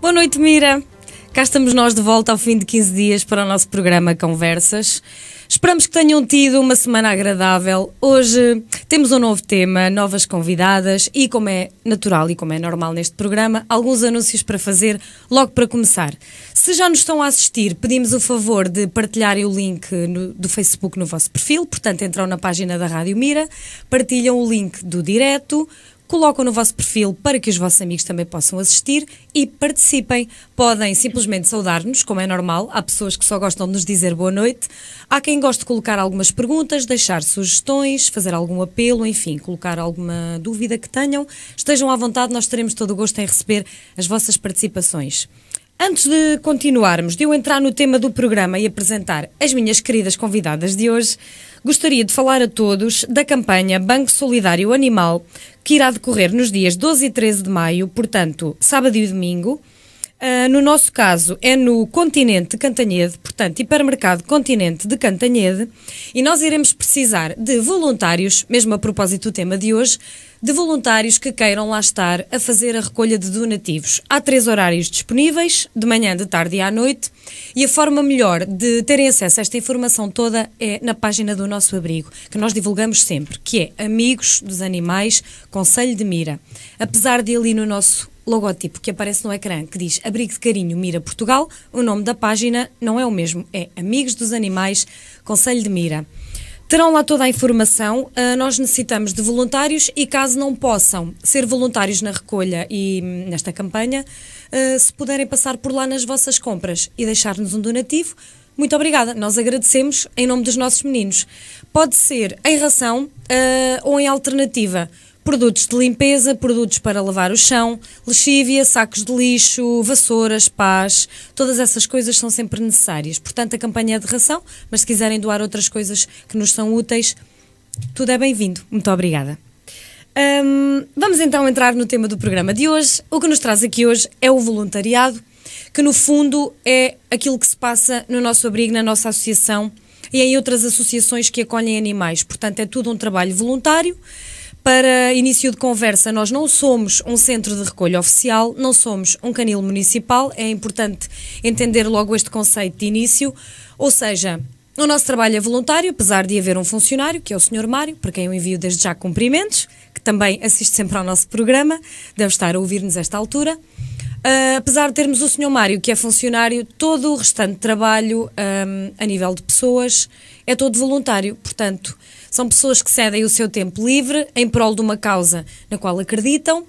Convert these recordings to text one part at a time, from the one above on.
Boa noite, Mira. Cá estamos nós de volta ao fim de 15 dias para o nosso programa Conversas. Esperamos que tenham tido uma semana agradável. Hoje temos um novo tema, novas convidadas e, como é natural e como é normal neste programa, alguns anúncios para fazer logo para começar. Se já nos estão a assistir, pedimos o favor de partilharem o link do Facebook no vosso perfil, portanto entram na página da Rádio Mira, partilham o link do direto, colocam no vosso perfil para que os vossos amigos também possam assistir e participem. Podem simplesmente saudar-nos, como é normal. Há pessoas que só gostam de nos dizer boa noite. Há quem goste de colocar algumas perguntas, deixar sugestões, fazer algum apelo, enfim, colocar alguma dúvida que tenham. Estejam à vontade, nós teremos todo o gosto em receber as vossas participações. Antes de continuarmos, de eu entrar no tema do programa e apresentar as minhas queridas convidadas de hoje, gostaria de falar a todos da campanha Banco Solidário Animal, que irá decorrer nos dias 12 e 13 de maio, portanto, sábado e domingo. No nosso caso, é no Continente de Cantanhede, portanto, hipermercado Continente de Cantanhede, e nós iremos precisar de voluntários, mesmo a propósito do tema de hoje, de voluntários que queiram lá estar a fazer a recolha de donativos. Há 3 horários disponíveis, de manhã, de tarde e à noite, e a forma melhor de terem acesso a esta informação toda é na página do nosso abrigo, que nós divulgamos sempre, que é Amigos dos Animais, Conselho de Mira. Apesar de ali no nosso logotipo que aparece no ecrã, que diz Abrigo de Carinho Mira Portugal, o nome da página não é o mesmo, é Amigos dos Animais, Conselho de Mira. Terão lá toda a informação, nós necessitamos de voluntários e caso não possam ser voluntários na recolha e nesta campanha, se puderem passar por lá nas vossas compras e deixar-nos um donativo, muito obrigada, nós agradecemos em nome dos nossos meninos. Pode ser em ração ou em alternativa. Produtos de limpeza, produtos para lavar o chão, lexívia, sacos de lixo, vassouras, pás, todas essas coisas são sempre necessárias. Portanto, a campanha é de ração, mas se quiserem doar outras coisas que nos são úteis, tudo é bem-vindo. Muito obrigada. Vamos então entrar no tema do programa de hoje. O que nos traz aqui hoje é o voluntariado, que no fundo é aquilo que se passa no nosso abrigo, na nossa associação e em outras associações que acolhem animais. Portanto, é tudo um trabalho voluntário. Para início de conversa, nós não somos um centro de recolha oficial, não somos um canil municipal, é importante entender logo este conceito de início, ou seja, o nosso trabalho é voluntário, apesar de haver um funcionário, que é o Sr. Mário, para quem eu envio desde já cumprimentos, que também assiste sempre ao nosso programa, deve estar a ouvir-nos a esta altura. Apesar de termos o Sr. Mário, que é funcionário, todo o restante trabalho, a nível de pessoas, é todo voluntário, portanto, são pessoas que cedem o seu tempo livre em prol de uma causa na qual acreditam,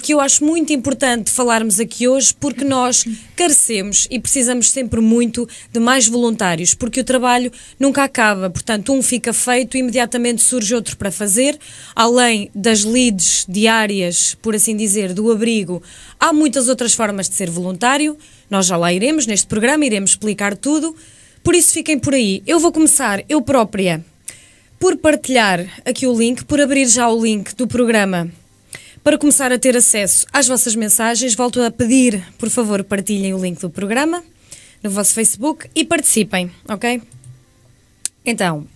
que eu acho muito importante falarmos aqui hoje porque nós carecemos e precisamos sempre muito de mais voluntários, porque o trabalho nunca acaba, portanto um fica feito e imediatamente surge outro para fazer, além das leads diárias, por assim dizer, do abrigo, há muitas outras formas de ser voluntário, nós já lá iremos neste programa, iremos explicar tudo, por isso fiquem por aí. Eu vou começar, eu própria, por partilhar aqui o link, por abrir já o link do programa para começar a ter acesso às vossas mensagens. Volto a pedir, por favor, partilhem o link do programa no vosso Facebook e participem, ok? Então,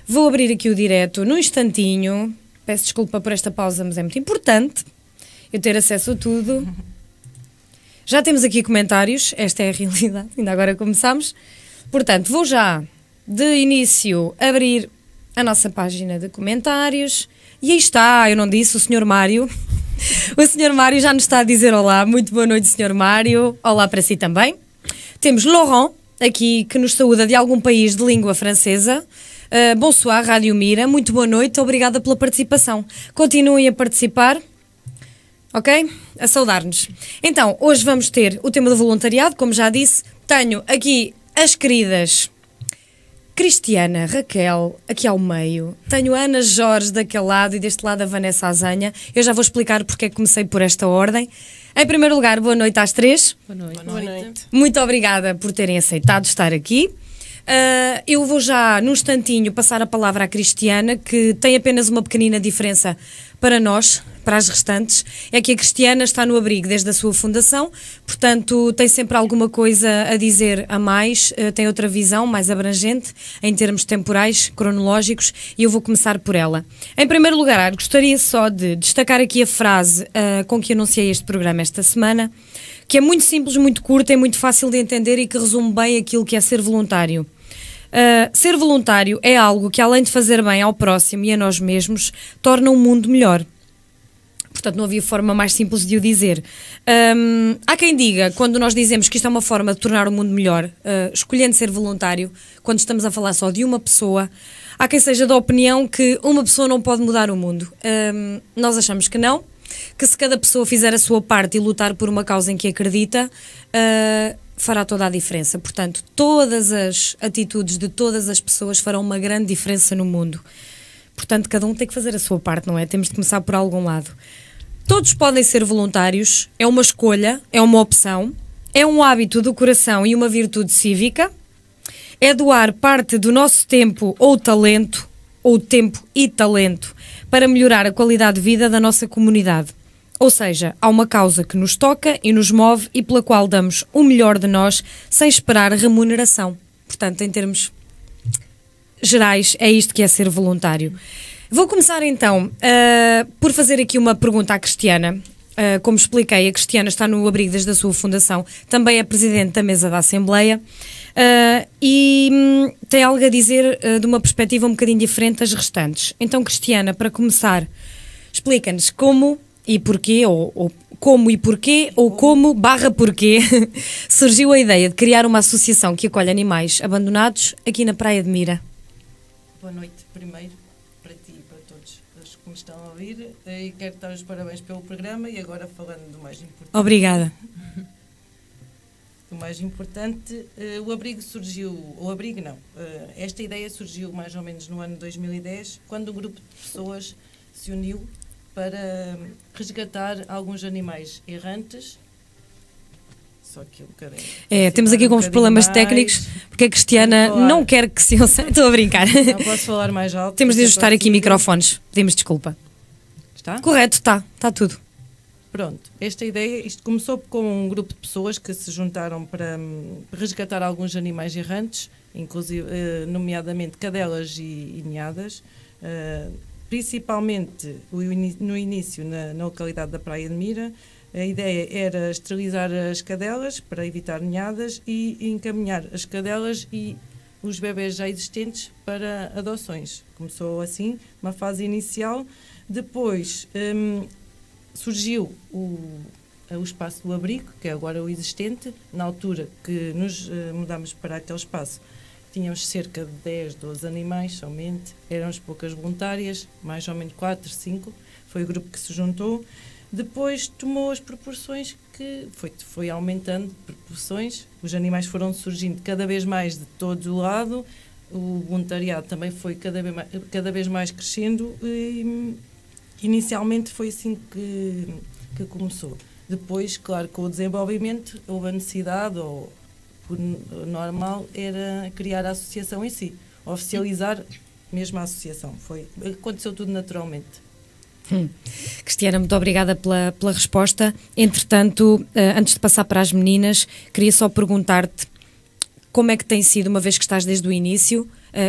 vou abrir aqui o direto num instantinho. Peço desculpa por esta pausa, mas é muito importante eu ter acesso a tudo. Já temos aqui comentários, esta é a realidade, ainda agora começamos. Portanto, vou já, de início, abrir a nossa página de comentários. E aí está, eu não disse, o Sr. Mário. O Sr. Mário já nos está a dizer olá. Muito boa noite, Sr. Mário. Olá para si também. Temos Laurent, aqui, que nos saúda de algum país de língua francesa. Bonsoir, Rádio Mira. Muito boa noite, obrigada pela participação. Continuem a participar. Ok? A saudar-nos. Então, hoje vamos ter o tema do voluntariado, como já disse. Tenho aqui as queridas Cristiana, Raquel, aqui ao meio. Tenho a Ana Jorge daquele lado e deste lado a Vanessa Azanha. Eu já vou explicar porque é que comecei por esta ordem. Em primeiro lugar, boa noite às 3. Boa noite. Boa noite. Muito obrigada por terem aceitado estar aqui. Eu vou já, num instantinho, passar a palavra à Cristiana, que tem apenas uma pequenina diferença para nós, para as restantes é que a Cristiana está no abrigo desde a sua fundação, portanto tem sempre alguma coisa a dizer a mais, tem outra visão mais abrangente em termos temporais, cronológicos, e eu vou começar por ela. Em primeiro lugar, gostaria só de destacar aqui a frase com que anunciei este programa esta semana, que é muito simples, muito curta, é muito fácil de entender e que resume bem aquilo que é ser voluntário. Ser voluntário é algo que, além de fazer bem ao próximo e a nós mesmos, torna um mundo melhor. Portanto, não havia forma mais simples de o dizer. Há quem diga, quando nós dizemos que isto é uma forma de tornar o mundo melhor, escolhendo ser voluntário, quando estamos a falar só de uma pessoa, há quem seja da opinião que uma pessoa não pode mudar o mundo. Nós achamos que não, que se cada pessoa fizer a sua parte e lutar por uma causa em que acredita, fará toda a diferença. Portanto, todas as atitudes de todas as pessoas farão uma grande diferença no mundo. Portanto, cada um tem que fazer a sua parte, não é? Temos de começar por algum lado. Todos podem ser voluntários, é uma escolha, é uma opção, é um hábito do coração e uma virtude cívica, é doar parte do nosso tempo ou talento, ou tempo e talento, para melhorar a qualidade de vida da nossa comunidade. Ou seja, há uma causa que nos toca e nos move e pela qual damos o melhor de nós sem esperar remuneração. Portanto, em termos gerais, é isto que é ser voluntário. Vou começar então por fazer aqui uma pergunta à Cristiana. Como expliquei, a Cristiana está no abrigo desde a sua fundação, também é presidente da mesa da Assembleia e tem algo a dizer de uma perspectiva um bocadinho diferente das restantes. Então, Cristiana, para começar, explica-nos como e porquê, ou como e porquê, ou como / porquê, surgiu a ideia de criar uma associação que acolhe animais abandonados aqui na Praia de Mira. Boa noite, primeiro, para ti e para todos os que me estão a ouvir. E quero dar os parabéns pelo programa e agora falando do mais importante. Obrigada. O mais importante, o abrigo surgiu, esta ideia surgiu mais ou menos no ano 2010, quando um grupo de pessoas se uniu para resgatar alguns animais errantes. Só que um bocadinho. Temos aqui alguns problemas técnicos, porque a Cristiana não quer que se ouça. Estou a brincar. Não posso falar mais alto. Temos de ajustar aqui microfones. Pedimos desculpa. Está? Correto, está tudo. Pronto, esta ideia, isto começou com um grupo de pessoas que se juntaram para resgatar alguns animais errantes, inclusive, nomeadamente cadelas e ninhadas, principalmente no início na localidade da Praia de Mira. A ideia era esterilizar as cadelas para evitar ninhadas e encaminhar as cadelas e os bebés já existentes para adoções. Começou assim, uma fase inicial. Depois surgiu o espaço do abrigo, que é agora o existente. Na altura que nos mudámos para aquele espaço, tínhamos cerca de 10, 12 animais somente. Éramos poucas voluntárias, mais ou menos 4, 5. Foi o grupo que se juntou. Depois tomou as proporções que foi aumentando proporções, os animais foram surgindo cada vez mais de todo o lado, o voluntariado também foi cada vez mais crescendo e inicialmente foi assim que começou. Depois, claro, com o desenvolvimento, houve a necessidade, ou o normal, era criar a associação em si, oficializar mesmo a associação. Aconteceu tudo naturalmente. Cristiana, muito obrigada pela resposta. Entretanto, antes de passar para as meninas, queria só perguntar-te como é que tem sido, uma vez que estás desde o início,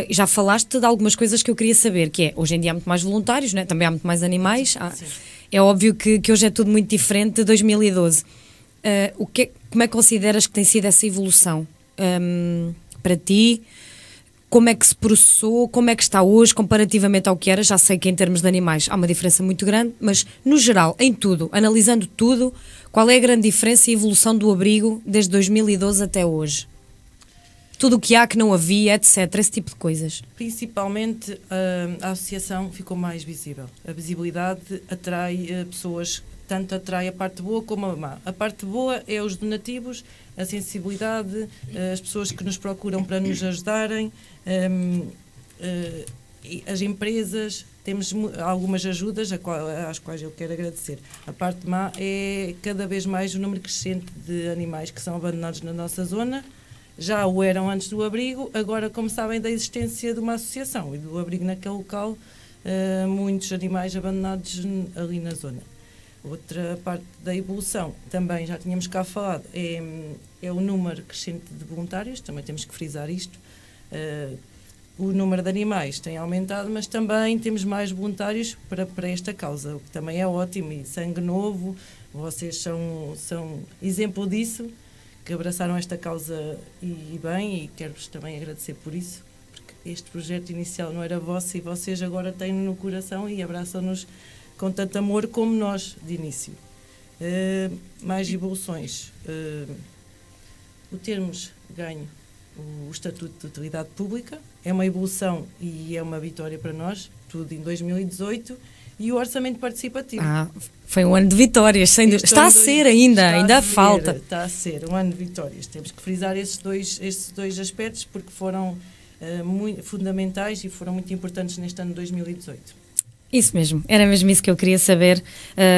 já falaste de algumas coisas que eu queria saber, que é, hoje em dia há muito mais voluntários, né? Também há muito mais animais, é óbvio que hoje é tudo muito diferente de 2012. Como é que consideras que tem sido essa evolução para ti? Como é que se processou, como é que está hoje comparativamente ao que era? Já sei que em termos de animais há uma diferença muito grande, mas no geral, em tudo, analisando tudo, qual é a grande diferença e evolução do abrigo desde 2012 até hoje? Tudo o que há, que não havia, etc, esse tipo de coisas. Principalmente a associação ficou mais visível. A visibilidade atrai pessoas, tanto atrai a parte boa como a má. A parte boa é os donativos, a sensibilidade, as pessoas que nos procuram para nos ajudarem, as empresas, temos algumas ajudas às quais eu quero agradecer. A parte má é cada vez mais o número crescente de animais que são abandonados na nossa zona. Já o eram antes do abrigo, agora, como sabem da existência de uma associação e do abrigo naquele local, muitos animais abandonados ali na zona. Outra parte da evolução, também já tínhamos cá falado, é o número crescente de voluntários, também temos que frisar isto. O número de animais tem aumentado, mas também temos mais voluntários para esta causa, o que também é ótimo, e sangue novo, vocês são exemplo disso, que abraçaram esta causa e bem, e quero-vos também agradecer por isso, porque este projeto inicial não era vosso e vocês agora têm no coração e abraçam-nos com tanto amor como nós, de início. Mais evoluções. O termos ganho o Estatuto de Utilidade Pública é uma evolução e é uma vitória para nós, tudo em 2018, e o Orçamento Participativo. Foi um ano de vitórias, sem dúvida. Está a ser ainda falta. Está a ser um ano de vitórias. Temos que frisar esses dois aspectos porque foram muito fundamentais e foram muito importantes neste ano de 2018. Isso mesmo, era mesmo isso que eu queria saber,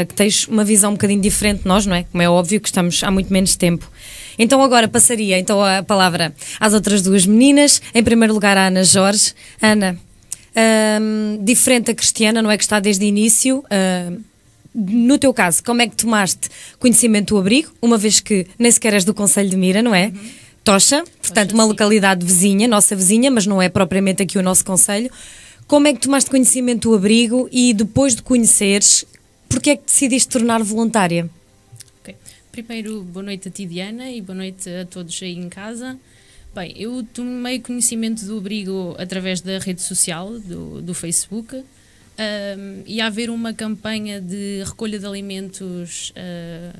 que tens uma visão um bocadinho diferente de nós, não é? Como é óbvio que estamos há muito menos tempo. Então agora passaria a palavra às outras duas meninas. Em primeiro lugar a Ana Jorge. Ana, diferente da Cristiana, não é, que está desde o início, no teu caso, como é que tomaste conhecimento do abrigo, uma vez que nem sequer és do Concelho de Mira, não é? Tocha, portanto uma localidade vizinha, nossa vizinha, mas não é propriamente aqui o nosso concelho. Como é que tomaste conhecimento do abrigo e depois de conheceres, porque é que decidiste tornar voluntária? Okay. Primeiro, boa noite a ti, Diana, e boa noite a todos aí em casa. Bem, eu tomei conhecimento do abrigo através da rede social, do Facebook, e a haver uma campanha de recolha de alimentos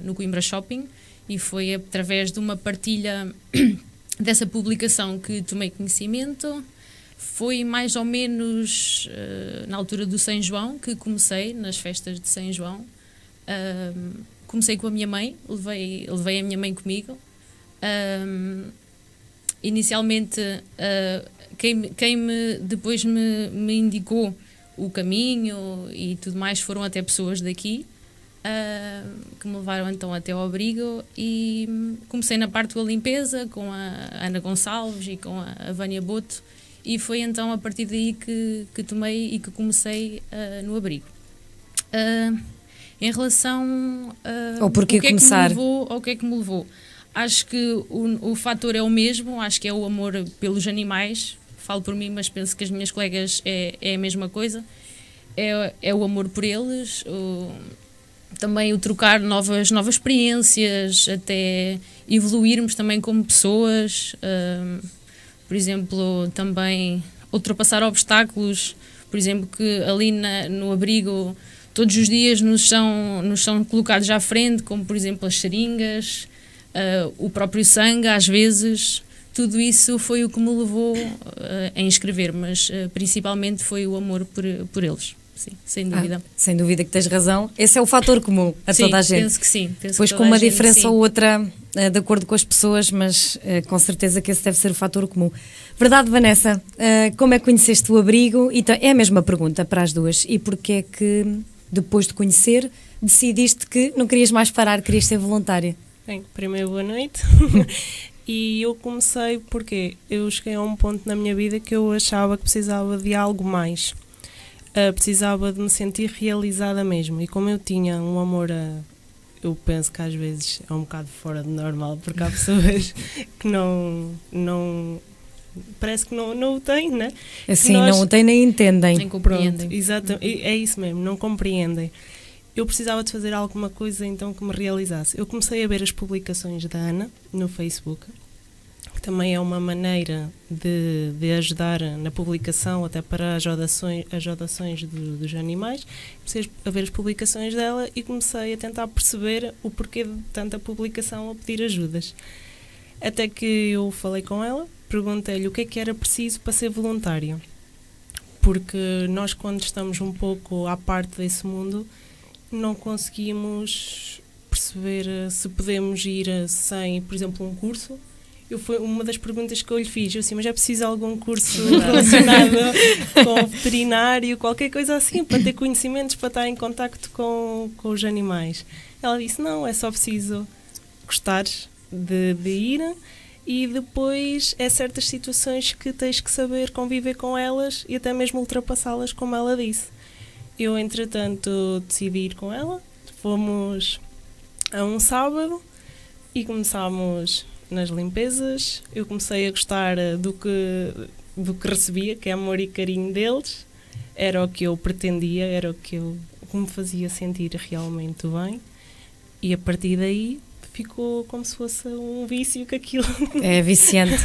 no Coimbra Shopping, e foi através de uma partilha dessa publicação que tomei conhecimento. Foi mais ou menos na altura do São João que comecei, nas festas de São João. Comecei com a minha mãe, levei a minha mãe comigo. Inicialmente, quem depois me indicou o caminho e tudo mais foram até pessoas daqui, que me levaram então até ao abrigo, e comecei na parte da limpeza com a Ana Gonçalves e com a Vânia Boto. E foi então a partir daí que tomei e que comecei no abrigo. Em relação ao porquê começar, ao que é que me levou, acho que o fator é o mesmo, acho que é o amor pelos animais. Falo por mim, mas penso que as minhas colegas é a mesma coisa. É o amor por eles, também o trocar novas experiências, até evoluirmos também como pessoas. Por exemplo, também ultrapassar obstáculos, por exemplo, que ali no abrigo todos os dias nos são colocados à frente, como por exemplo as seringas, o próprio sangue às vezes. Tudo isso foi o que me levou a inscrever, mas principalmente foi o amor por eles. Sim, sem dúvida. Sem dúvida que tens razão. Esse é o fator comum a toda a gente. Penso que sim. Depois com uma diferença ou outra, de acordo com as pessoas, mas com certeza que esse deve ser o fator comum. Verdade, Vanessa? Como é que conheceste o abrigo? É a mesma pergunta para as duas. E porquê é que, depois de conhecer, decidiste que não querias mais parar, querias ser voluntária? Bem, primeiro boa noite. E eu comecei porque eu cheguei a um ponto na minha vida que eu achava que precisava de algo mais. Precisava de me sentir realizada mesmo, e como eu tinha um amor eu penso que às vezes é um bocado fora de normal, porque há pessoas que não parece que não o têm, né? Assim, não o têm nem entendem. Nem compreendem. Exatamente, é isso mesmo, não compreendem. Eu precisava de fazer alguma coisa então que me realizasse. Eu comecei a ver as publicações da Ana no Facebook, que também é uma maneira de ajudar na publicação, até para as audações dos animais. Comecei a ver as publicações dela e comecei a tentar perceber o porquê de tanta publicação a pedir ajudas. Até que eu falei com ela, perguntei-lhe o que é que era preciso para ser voluntária. Porque nós, quando estamos um pouco à parte desse mundo, não conseguimos perceber se podemos ir sem, por exemplo, um curso. Foi uma das perguntas que eu lhe fiz. Eu disse, mas é preciso algum curso relacionado com o veterinário, qualquer coisa assim, para ter conhecimentos, para estar em contacto com os animais? Ela disse, não, é só preciso gostares de ir, e depois é certas situações que tens que saber conviver com elas e até mesmo ultrapassá-las, como ela disse. Eu, entretanto, decidi ir com ela. Fomos a um sábado e começámos nas limpezas. Eu comecei a gostar do que recebia, que é amor e carinho deles. Era o que eu pretendia, era o que me fazia sentir realmente bem. E a partir daí ficou como se fosse um vício que aquilo... É viciante.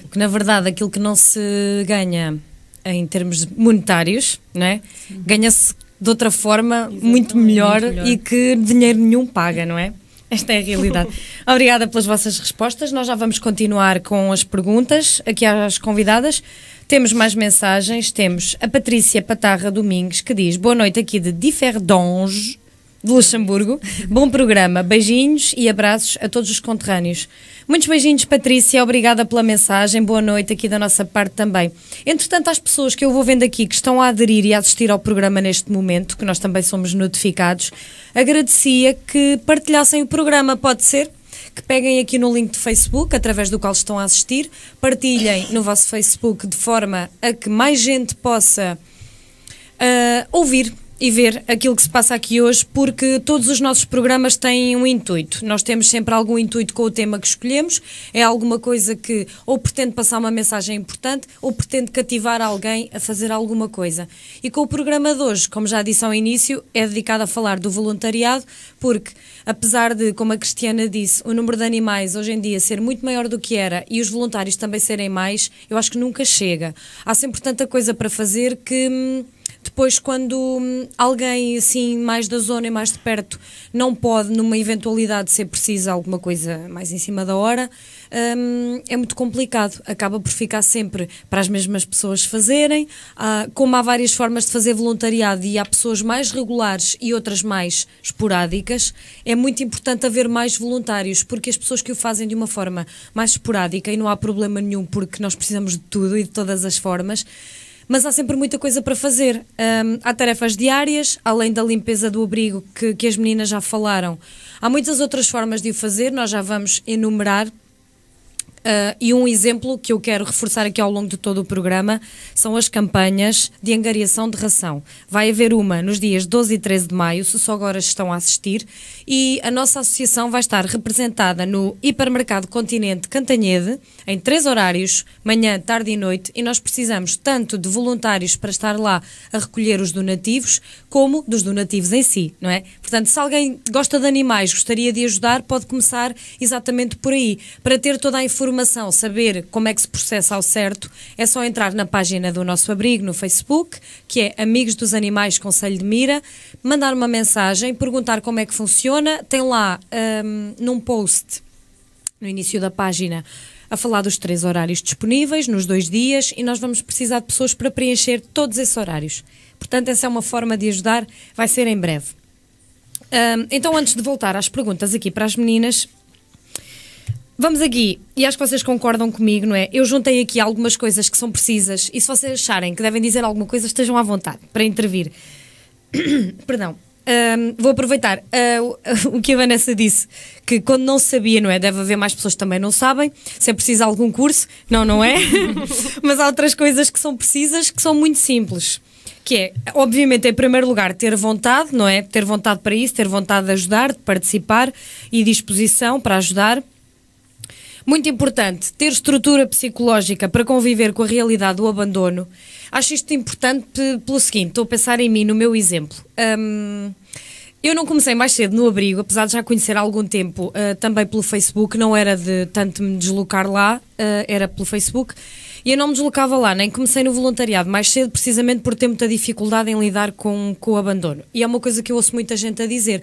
Porque, na verdade, aquilo que não se ganha em termos monetários, não é? Ganha-se de outra forma muito melhor e que dinheiro nenhum paga, não é? Esta é a realidade. Obrigada pelas vossas respostas. Nós já vamos continuar com as perguntas aqui às convidadas. Temos mais mensagens. Temos a Patrícia Patarra Domingues, que diz: boa noite aqui de Differdange, de Luxemburgo. Bom programa. Beijinhos e abraços a todos os conterrâneos. Muitos beijinhos, Patrícia. Obrigada pela mensagem. Boa noite aqui da nossa parte também. Entretanto, às pessoas que eu vou vendo aqui que estão a aderir e a assistir ao programa neste momento, que nós também somos notificados, agradecia que partilhassem o programa. Pode ser? Que peguem aqui no link de Facebook, através do qual estão a assistir, partilhem no vosso Facebook de forma a que mais gente possa ouvir e ver aquilo que se passa aqui hoje, porque todos os nossos programas têm um intuito. Nós temos sempre algum intuito com o tema que escolhemos, é alguma coisa que ou pretende passar uma mensagem importante ou pretende cativar alguém a fazer alguma coisa. E com o programa de hoje, como já disse ao início, é dedicado a falar do voluntariado, porque apesar de, como a Cristiana disse, o número de animais hoje em dia ser muito maior do que era e os voluntários também serem mais, eu acho que nunca chega. Há sempre tanta coisa para fazer que... depois, quando alguém assim mais da zona e mais de perto não pode, numa eventualidade, ser preciso alguma coisa mais em cima da hora, é muito complicado. Acaba por ficar sempre para as mesmas pessoas fazerem. Como há várias formas de fazer voluntariado e há pessoas mais regulares e outras mais esporádicas, é muito importante haver mais voluntários, porque as pessoas que o fazem de uma forma mais esporádica, e não há problema nenhum porque nós precisamos de tudo e de todas as formas, mas há sempre muita coisa para fazer. Há tarefas diárias, além da limpeza do abrigo que as meninas já falaram. Há muitas outras formas de o fazer, nós já vamos enumerar. E um exemplo que eu quero reforçar aqui ao longo de todo o programa são as campanhas de angariação de ração. Vai haver uma nos dias 12 e 13 de maio, se só agora estão a assistir, e a nossa associação vai estar representada no Hipermercado Continente Cantanhede, em 3 horários, manhã, tarde e noite, e nós precisamos tanto de voluntários para estar lá a recolher os donativos, como dos donativos em si, não é? Portanto, se alguém gosta de animais, gostaria de ajudar, pode começar exatamente por aí. Para ter toda a informação, saber como é que se processa ao certo, é só entrar na página do nosso abrigo no Facebook, que é Amigos dos Animais Conselho de Mira, mandar uma mensagem, perguntar como é que funciona. Tem lá num post, no início da página, a falar dos 3 horários disponíveis, nos 2 dias, e nós vamos precisar de pessoas para preencher todos esses horários. Portanto, essa é uma forma de ajudar, vai ser em breve. Então, antes de voltar às perguntas aqui para as meninas, vamos aqui, e acho que vocês concordam comigo, não é? Eu juntei aqui algumas coisas que são precisas, e se vocês acharem que devem dizer alguma coisa, estejam à vontade para intervir. Perdão. Vou aproveitar o que a Vanessa disse, que quando não sabia, não é? Deve haver mais pessoas que também não sabem, se é preciso algum curso, não é? Mas há outras coisas que são precisas, que são muito simples, que é, obviamente, em primeiro lugar, ter vontade, não é? Ter vontade para isso, ter vontade de ajudar, de participar e disposição para ajudar. Muito importante, ter estrutura psicológica para conviver com a realidade do abandono. Acho isto importante pelo seguinte, estou a pensar em mim, no meu exemplo. Eu não comecei mais cedo no abrigo, apesar de já conhecer há algum tempo, também pelo Facebook, não era de tanto me deslocar lá, era pelo Facebook, e eu não me deslocava lá, nem comecei no voluntariado mais cedo, precisamente por ter muita dificuldade em lidar com o abandono. E é uma coisa que eu ouço muita gente a dizer,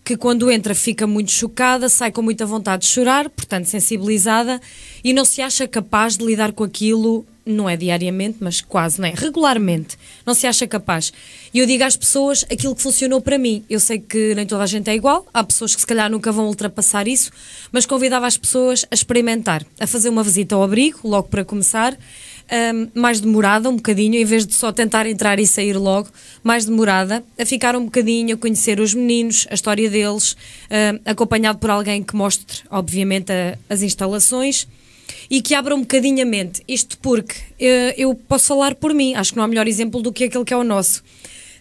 que quando entra fica muito chocada, sai com muita vontade de chorar, portanto sensibilizada, e não se acha capaz de lidar com aquilo, não é diariamente, mas quase, não é? Regularmente. Não se acha capaz. E eu digo às pessoas aquilo que funcionou para mim. Eu sei que nem toda a gente é igual, há pessoas que se calhar nunca vão ultrapassar isso, mas convidava as pessoas a experimentar, a fazer uma visita ao abrigo, logo para começar, mais demorada um bocadinho, em vez de só tentar entrar e sair logo, mais demorada, a ficar um bocadinho, a conhecer os meninos, a história deles, acompanhado por alguém que mostre, obviamente, as instalações, e que abra um bocadinho a mente. Isto porque eu posso falar por mim, acho que não há melhor exemplo do que aquele que é o nosso.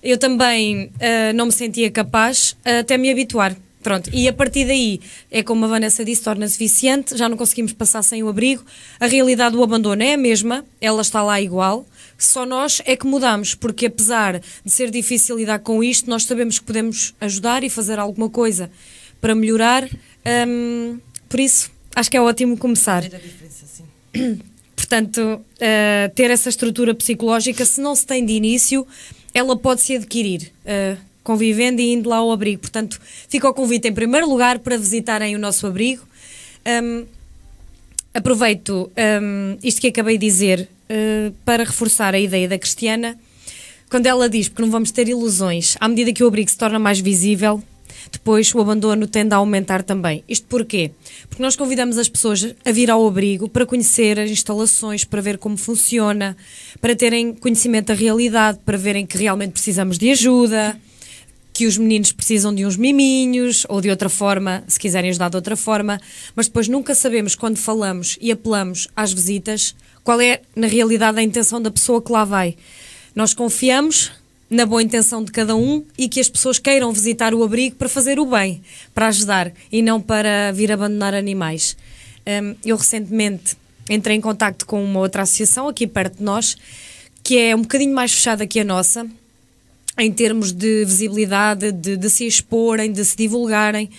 eu também não me sentia capaz até me habituar. Pronto, e a partir daí, é como a Vanessa disse, torna-se viciante, já não conseguimos passar sem o abrigo. A realidade do abandono é a mesma, ela está lá igual, só nós é que mudamos, porque apesar de ser difícil lidar com isto, nós sabemos que podemos ajudar e fazer alguma coisa para melhorar, por isso acho que é ótimo começar. Fazer a diferença, sim. Portanto, ter essa estrutura psicológica, se não se tem de início, ela pode-se adquirir, convivendo e indo lá ao abrigo. Portanto, fica o convite em primeiro lugar para visitarem o nosso abrigo. Aproveito isto que acabei de dizer para reforçar a ideia da Cristiana, quando ela diz, porque não vamos ter ilusões, à medida que o abrigo se torna mais visível, depois o abandono tende a aumentar também. Isto porquê? Porque nós convidamos as pessoas a vir ao abrigo para conhecer as instalações, para ver como funciona, para terem conhecimento da realidade, para verem que realmente precisamos de ajuda, que os meninos precisam de uns miminhos, ou de outra forma, se quiserem ajudar de outra forma, mas depois nunca sabemos, quando falamos e apelamos às visitas, qual é, na realidade, a intenção da pessoa que lá vai. Nós confiamos na boa intenção de cada um e que as pessoas queiram visitar o abrigo para fazer o bem, para ajudar e não para vir abandonar animais. Eu recentemente entrei em contacto com uma outra associação aqui perto de nós, que é um bocadinho mais fechada que a nossa, em termos de visibilidade, de se exporem, de se divulgarem,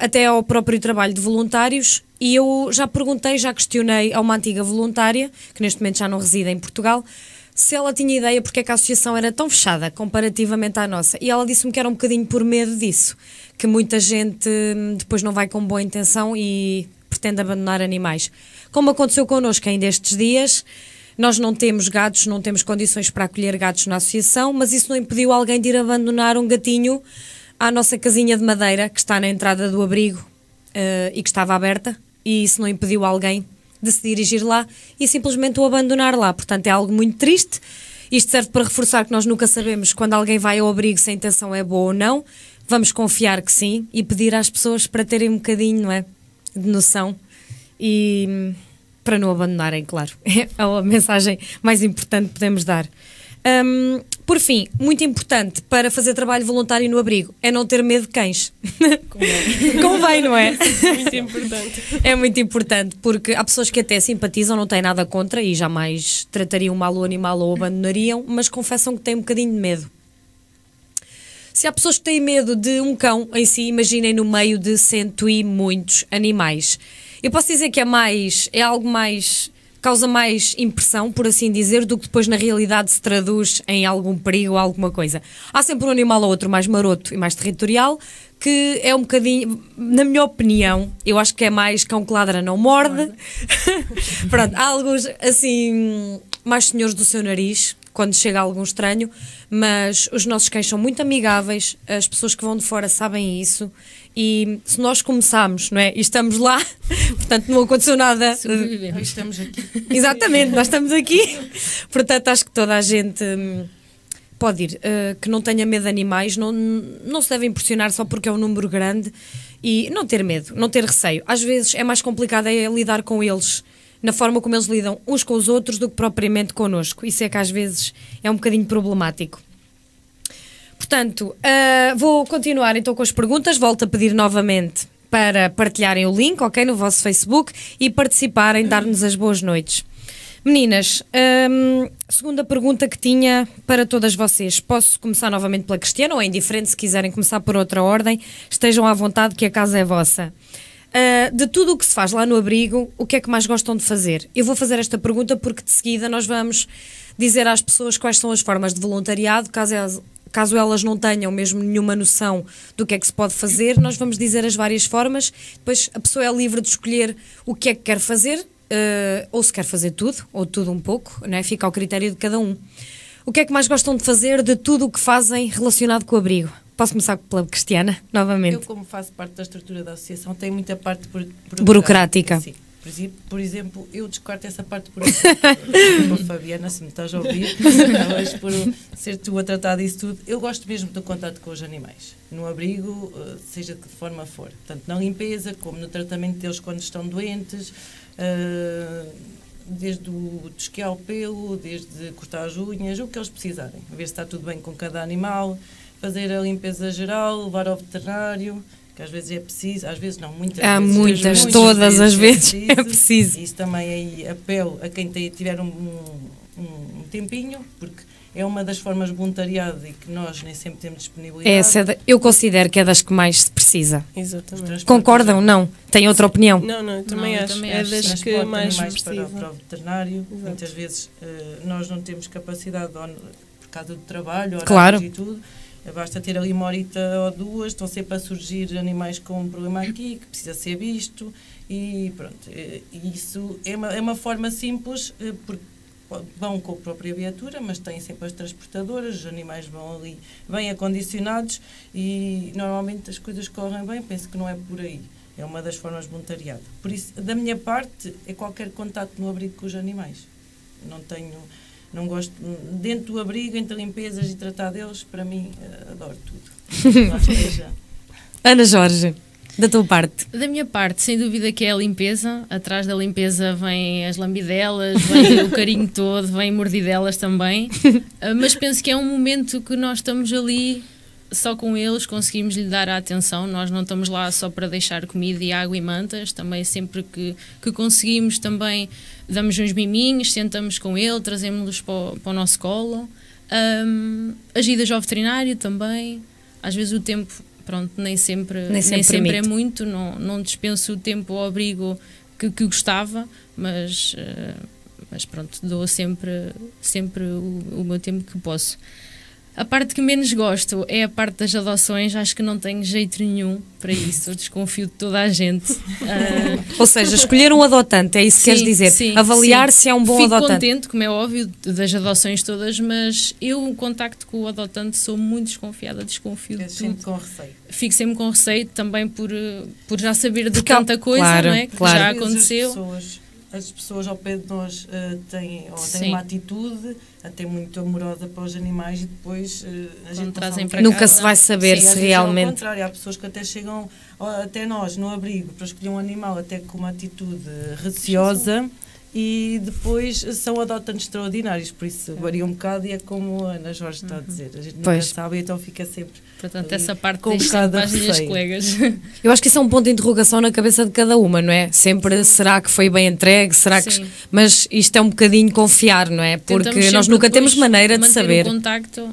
até ao próprio trabalho de voluntários. E eu já perguntei, já questionei a uma antiga voluntária, que neste momento já não reside em Portugal, se ela tinha ideia porque é que a associação era tão fechada comparativamente à nossa. E ela disse-me que era um bocadinho por medo disso, que muita gente depois não vai com boa intenção e pretende abandonar animais. Como aconteceu connosco ainda estes dias, nós não temos gatos, não temos condições para acolher gatos na associação, mas isso não impediu alguém de ir abandonar um gatinho à nossa casinha de madeira, que está na entrada do abrigo e que estava aberta, e isso não impediu alguém de se dirigir lá e simplesmente o abandonar lá. Portanto, é algo muito triste. Isto serve para reforçar que nós nunca sabemos quando alguém vai ao abrigo se a intenção é boa ou não. Vamos confiar que sim e pedir às pessoas para terem um bocadinho, não é, de noção e para não abandonarem, claro. É a mensagem mais importante que podemos dar. Por fim, muito importante para fazer trabalho voluntário no abrigo é não ter medo de cães. Convém, não é? Muito importante. É muito importante, porque há pessoas que até simpatizam, não têm nada contra e jamais tratariam mal o animal ou o abandonariam, mas confessam que têm um bocadinho de medo. Se há pessoas que têm medo de um cão em si, imaginem no meio de 100 e muitos animais. Eu posso dizer que é algo mais... causa mais impressão, por assim dizer, do que depois na realidade se traduz em algum perigo ou alguma coisa. Há sempre um animal ou outro mais maroto e mais territorial, que é um bocadinho, na minha opinião, eu acho que é mais cão que ladra não morde. Pronto, há alguns assim, mais senhores do seu nariz, quando chega algum estranho, mas os nossos cães são muito amigáveis, as pessoas que vão de fora sabem isso. E se nós começarmos, não é? E estamos lá, portanto não aconteceu nada. Sobrevivemos. Estamos aqui. Exatamente, nós estamos aqui. Portanto, acho que toda a gente pode ir. Que não tenha medo de animais, não se deve impressionar só porque é um número grande e não ter medo, não ter receio. Às vezes é mais complicado lidar com eles, na forma como eles lidam uns com os outros, do que propriamente connosco. Isso é que às vezes é um bocadinho problemático. Portanto, vou continuar então com as perguntas. Volto a pedir novamente para partilharem o link, ok, no vosso Facebook e participarem, dar-nos as boas noites. Meninas, segunda pergunta que tinha para todas vocês. Posso começar novamente pela Cristiana ou é indiferente se quiserem começar por outra ordem? Estejam à vontade que a casa é vossa. De tudo o que se faz lá no abrigo, o que é que mais gostam de fazer? Eu vou fazer esta pergunta porque de seguida nós vamos dizer às pessoas quais são as formas de voluntariado, caso elas não tenham mesmo nenhuma noção do que é que se pode fazer, nós vamos dizer as várias formas, depois a pessoa é livre de escolher o que é que quer fazer, ou se quer fazer tudo, ou tudo um pouco, não é? Fica ao critério de cada um. O que é que mais gostam de fazer de tudo o que fazem relacionado com o abrigo? Posso começar pela Cristiana, novamente? Eu, como faço parte da estrutura da associação, tenho muita parte burocrática. Sim. Por exemplo, eu descarto essa parte burocrática. Fabiana, se me estás a ouvir, talvez por ser tu a tratar disso tudo. Eu gosto mesmo do contato com os animais, no abrigo, seja de que forma for. Tanto na limpeza, como no tratamento deles quando estão doentes. desde o desquiar o pelo, desde cortar as unhas, o que eles precisarem. Ver se está tudo bem com cada animal, fazer a limpeza geral, levar ao veterinário, que às vezes é preciso, às vezes não, muitas vezes. Há muitas, todas as vezes é preciso. Isso também aí apelo a quem tiver um tempinho, porque é uma das formas de voluntariado e que nós nem sempre temos disponibilidade. Eu considero que é das que mais se precisa. Exatamente. Concordam? Não? Tem outra opinião? Não, eu também acho. É das que mais precisa. Para o veterinário. Exato. Muitas vezes nós não temos capacidade por causa do trabalho, horários e tudo. Basta ter ali uma horita ou duas, estão sempre a surgir animais com um problema aqui, que precisa ser visto, e pronto. Isso é uma forma simples, porque vão com a própria viatura, mas têm sempre as transportadoras, os animais vão ali bem acondicionados e normalmente as coisas correm bem, penso que não é por aí. É uma das formas de voluntariado. Por isso, da minha parte, é qualquer contato no abrigo com os animais. Não gosto, dentro do abrigo, entre limpezas e tratar deles, para mim, adoro tudo. Ana Jorge, da tua parte? Da minha parte, sem dúvida que é a limpeza. Atrás da limpeza vem as lambidelas, vem o carinho todo, vem mordidelas também. Mas penso que é um momento que nós estamos ali só com eles, conseguimos lhe dar a atenção. Nós não estamos lá só para deixar comida e água e mantas. Também sempre que conseguimos também damos uns miminhos, sentamos com ele, trazemos-los para o nosso colo. As idas ao veterinário também. Às vezes o tempo, pronto, nem sempre é muito. Não dispenso o tempo ao abrigo que gostava, mas pronto, dou sempre o meu tempo que posso. A parte que menos gosto é a parte das adoções. Acho que não tenho jeito nenhum para isso. Eu desconfio de toda a gente. Ou seja, escolher um adotante, é isso que queres dizer? Sim, avaliar se é um bom adotante. Fico contente, como é óbvio, das adoções todas, mas eu, em contacto com o adotante, sou muito desconfiada, desconfio de tudo. Com receio. Fico sempre com receio, também por já saber de tanta coisa, claro, não é? Que já aconteceu. As pessoas ao pé de nós têm uma atitude até muito amorosa para os animais e depois a gente trazem para nunca casa. Se vai saber se realmente... Ao contrário, há pessoas que até chegam até nós no abrigo para escolher um animal até com uma atitude receosa e depois são adotantes extraordinários, por isso varia um bocado e é como a Ana Jorge está a dizer, a gente nunca sabe, então fica sempre. Portanto, essa parte com um bocado para as minhas colegas. Eu acho que isso é um ponto de interrogação na cabeça de cada uma, não é? Sempre, será que foi bem entregue? Será que... Mas isto é um bocadinho confiar, não é? Porque nós nunca temos maneira de saber. O contacto,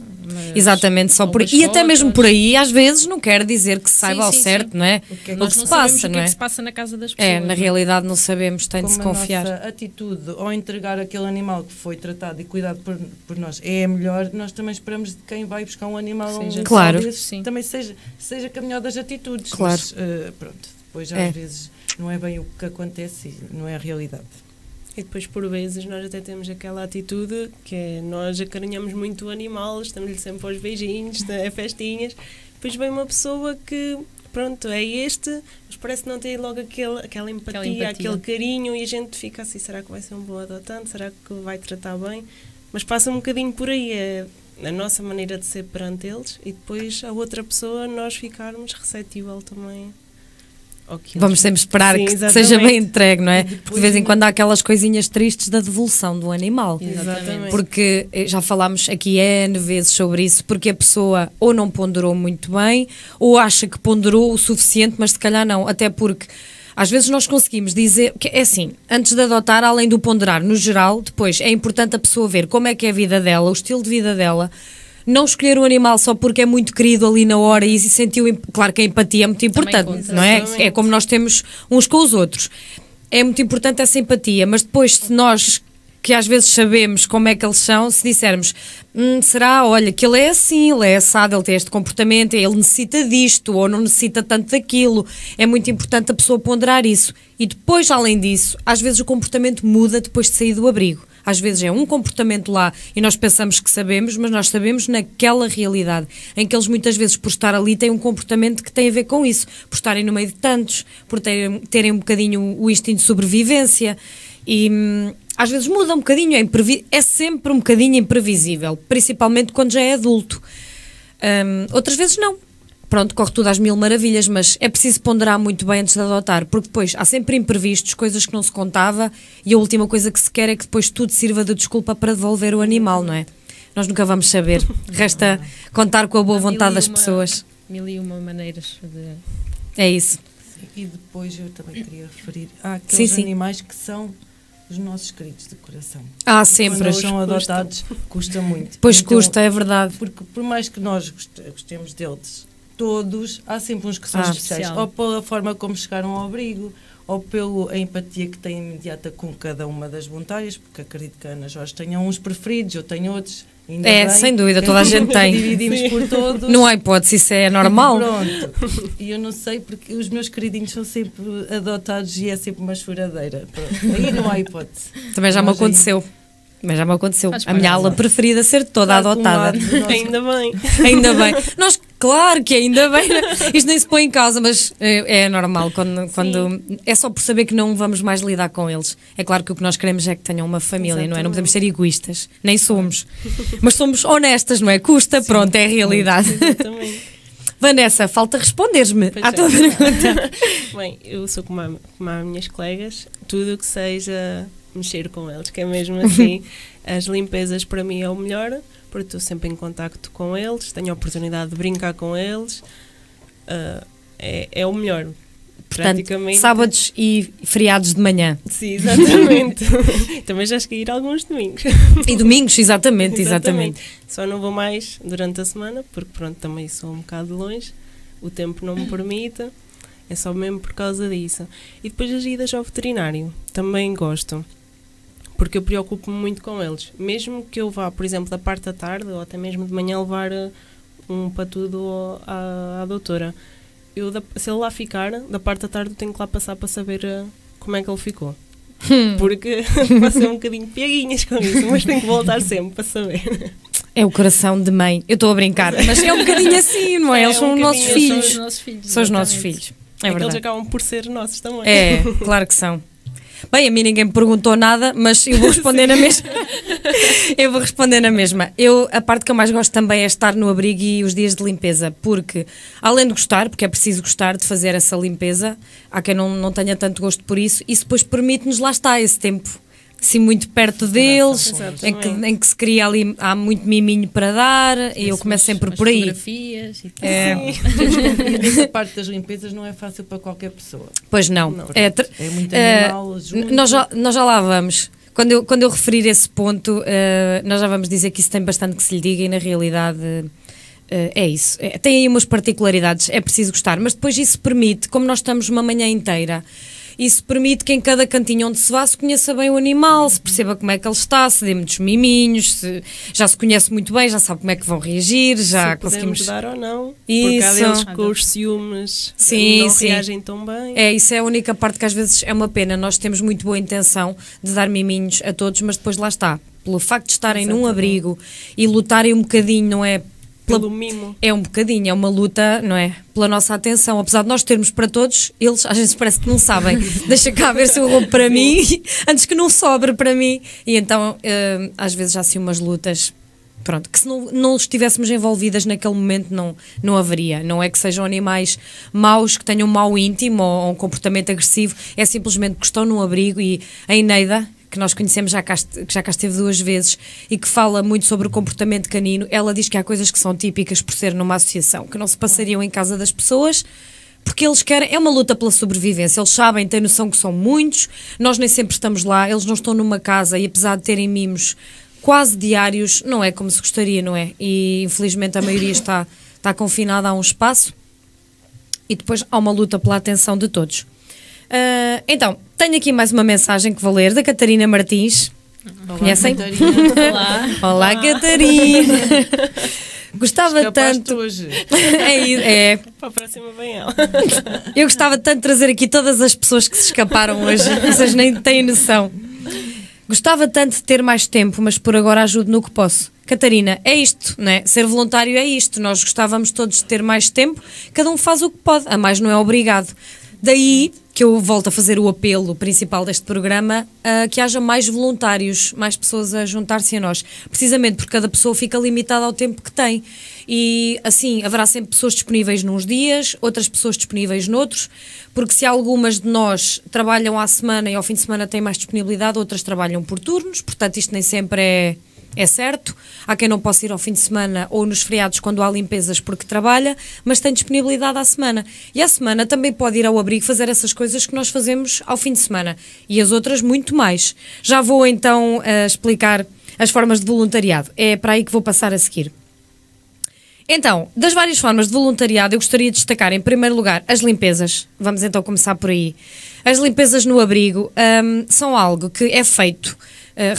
exatamente, só por aí. E até mesmo por aí, às vezes, não quer dizer que se saiba ao certo, não é? O que se passa, não é? O que se passa na casa das pessoas. Na realidade não sabemos, tem de se confiar. A nossa atitude ao entregar aquele animal que foi tratado e cuidado por nós é a melhor, nós também esperamos de quem vai buscar um animal claro. Também seja caminhar das atitudes. Claro. Mas, pronto, depois às vezes não é bem o que acontece e não é a realidade. E depois, por vezes, nós até temos aquela atitude que é, nós acarinhamos muito o animal, estamos-lhe sempre aos beijinhos, a festinhas. Depois vem uma pessoa que, pronto, é mas parece que não tem logo aquela empatia, aquele carinho, e a gente fica assim, será que vai ser um bom adotante? Será que vai tratar bem? Mas passa um bocadinho por aí, é a nossa maneira de ser perante eles, e depois a outra pessoa, nós ficarmos receptível também. Vamos sempre esperar que seja bem entregue, não é? Porque de vez em quando há aquelas coisinhas tristes da devolução do animal. Exatamente. Porque já falámos aqui N vezes sobre isso, porque a pessoa ou não ponderou muito bem, ou acha que ponderou o suficiente, mas se calhar não. Até porque às vezes nós conseguimos dizer, que é assim, antes de adotar, além do ponderar no geral, depois é importante a pessoa ver como é que é a vida dela, o estilo de vida dela. Não escolher um animal só porque é muito querido ali na hora e sentiu... Claro que a empatia é muito importante, não é? É como nós temos uns com os outros. É muito importante essa empatia, mas depois se nós, que às vezes sabemos como é que eles são, se dissermos, será, olha, que ele é assim, ele é assado, ele tem este comportamento, ele necessita disto ou não necessita tanto daquilo, é muito importante a pessoa ponderar isso. E depois, além disso, às vezes o comportamento muda depois de sair do abrigo. Às vezes é um comportamento lá e nós pensamos que sabemos, mas nós sabemos naquela realidade, em que eles muitas vezes, por estar ali, têm um comportamento que tem a ver com isso, por estarem no meio de tantos, por terem um bocadinho o instinto de sobrevivência e às vezes muda um bocadinho, é sempre um bocadinho imprevisível, principalmente quando já é adulto. Outras vezes não. pronto, corre tudo às mil maravilhas, mas é preciso ponderar muito bem antes de adotar, porque depois há sempre imprevistos, coisas que não se contava, e a última coisa que se quer é que depois tudo sirva de desculpa para devolver o animal, não é? Nós nunca vamos saber. Resta contar com a boa vontade das pessoas. 1001 maneiras de... É isso. E depois eu também queria referir àqueles animais que são os nossos queridos de coração. Sempre. Quando eles são adotados, custa muito. Pois então, custa, é verdade. Porque por mais que nós gostemos deles, todos, há sempre uns que são especiais. Ou pela forma como chegaram ao abrigo, ou pela empatia que têm imediata com cada uma das voluntárias, porque acredito que a Ana Jorge tenha uns preferidos, eu tenho outros. Ainda bem, sem dúvida, toda a gente tem. Dividimos por todos. Não há hipótese, isso é normal. Pronto. E eu não sei, porque os meus queridinhos são sempre adotados e é sempre uma choradeira. Pronto. Aí não há hipótese. Também já me aconteceu. Mas já me aconteceu. A minha ala preferida ser toda adotada. Ainda bem. Ainda bem. Nós, claro que ainda bem. Isto nem se põe em causa, mas é normal. Quando é só por saber que não vamos mais lidar com eles. É claro que o que nós queremos é que tenham uma família, não é? Não podemos ser egoístas. Nem somos. Mas somos honestas, não é? Custa, pronto, é a realidade. Exatamente. Vanessa, falta responderes-me à tua pergunta. Bem, eu sou como as minhas colegas. Tudo o que seja mexer com eles, que é mesmo assim. As limpezas para mim é o melhor, porque estou sempre em contacto com eles, tenho a oportunidade de brincar com eles, é o melhor. Portanto, praticamente. Sábados e feriados de manhã. Sim, exatamente. Também já cheguei a ir alguns domingos. E domingos, exatamente. Só não vou mais durante a semana, porque pronto, também sou um bocado longe, o tempo não me permite, é só mesmo por causa disso. E depois as idas ao veterinário, também gosto. Porque eu preocupo-me muito com eles. Mesmo que eu vá, por exemplo, da parte da tarde ou até mesmo de manhã levar um patudo à doutora, se ele lá ficar, da parte da tarde eu tenho que lá passar para saber como é que ele ficou. Porque passei um bocadinho piaguinhas com isso, mas tenho que voltar sempre para saber. É o coração de mãe. Eu estou a brincar, mas é um bocadinho assim, não é? Eles são os nossos filhos. São os nossos filhos. É verdade. Eles acabam por ser nossos também. É, claro que são. Bem, a mim ninguém me perguntou nada, mas eu vou responder na mesma. Eu vou responder na mesma. A parte que eu mais gosto também é estar no abrigo e os dias de limpeza, porque além de gostar, porque é preciso gostar de fazer essa limpeza, há quem não tenha tanto gosto por isso depois permite-nos, lá está, esse tempo assim muito perto deles, em que se cria ali, há muito miminho para dar, e eu começo sempre por aí. Fotografias e tal. E essa parte das limpezas não é fácil para qualquer pessoa. Pois não. É muito animal junto. Nós já lá vamos. Quando eu referir esse ponto, nós já vamos dizer que isso tem bastante que se lhe diga, e na realidade é isso. Tem aí umas particularidades, é preciso gostar, mas depois isso permite, como nós estamos uma manhã inteira, isso permite que em cada cantinho onde se vá se conheça bem o animal, se perceba como é que ele está, se dê muitos miminhos, já se conhece muito bem, já sabe como é que vão reagir, já se conseguimos dar ou não. Isso. Porque há deles com os ciúmes não reagem tão bem. Isso é a única parte que às vezes é uma pena. Nós temos muito boa intenção de dar miminhos a todos, mas depois lá está. Pelo facto de estarem num abrigo e lutarem um bocadinho, não é? Pelo mimo. É um bocadinho, é uma luta, não é? Pela nossa atenção. Apesar de nós termos para todos, eles às vezes parece que não sabem. Deixa cá ver se eu roubo para mim, antes que não sobre para mim. E então, às vezes há assim umas lutas, pronto, que se não estivéssemos envolvidas naquele momento não haveria. Não é que sejam animais maus, que tenham um mau íntimo ou um comportamento agressivo, é simplesmente que estão num abrigo. E a Eneida, que nós conhecemos, que já cá esteve 2 vezes e que fala muito sobre o comportamento canino, ela diz que há coisas que são típicas por ser numa associação, que não se passariam em casa das pessoas, porque eles querem, é uma luta pela sobrevivência, eles sabem, têm noção que são muitos, nós nem sempre estamos lá, eles não estão numa casa e apesar de terem mimos quase diários, não é como se gostaria, não é? E infelizmente a maioria está confinada a um espaço e depois há uma luta pela atenção de todos. Então, tenho aqui mais uma mensagem que vou ler da Catarina Martins. Olá, conhecem? Catarina. Olá, Catarina. Gostava tanto. Hoje. É. Para a próxima vem ela. Eu gostava tanto de trazer aqui todas as pessoas que se escaparam hoje. Vocês nem têm noção. Gostava tanto de ter mais tempo, mas por agora ajudo no que posso. Catarina, é isto, não é? Ser voluntário é isto. Nós gostávamos todos de ter mais tempo. Cada um faz o que pode. A mais não é obrigado. Daí que eu volto a fazer o apelo principal deste programa, que haja mais voluntários, mais pessoas a juntar-se a nós, precisamente porque cada pessoa fica limitada ao tempo que tem e assim haverá sempre pessoas disponíveis nos dias, outras pessoas disponíveis noutros, porque se algumas de nós trabalham à semana e ao fim de semana têm mais disponibilidade, outras trabalham por turnos, portanto isto nem sempre é certo. Há quem não possa ir ao fim de semana ou nos feriados quando há limpezas porque trabalha, mas tem disponibilidade à semana. E à semana também pode ir ao abrigo fazer essas coisas que nós fazemos ao fim de semana. E as outras muito mais. Já vou então explicar as formas de voluntariado. É para aí que vou passar a seguir. Então, das várias formas de voluntariado, eu gostaria de destacar em primeiro lugar as limpezas. Vamos então começar por aí. As limpezas no abrigo são algo que é feito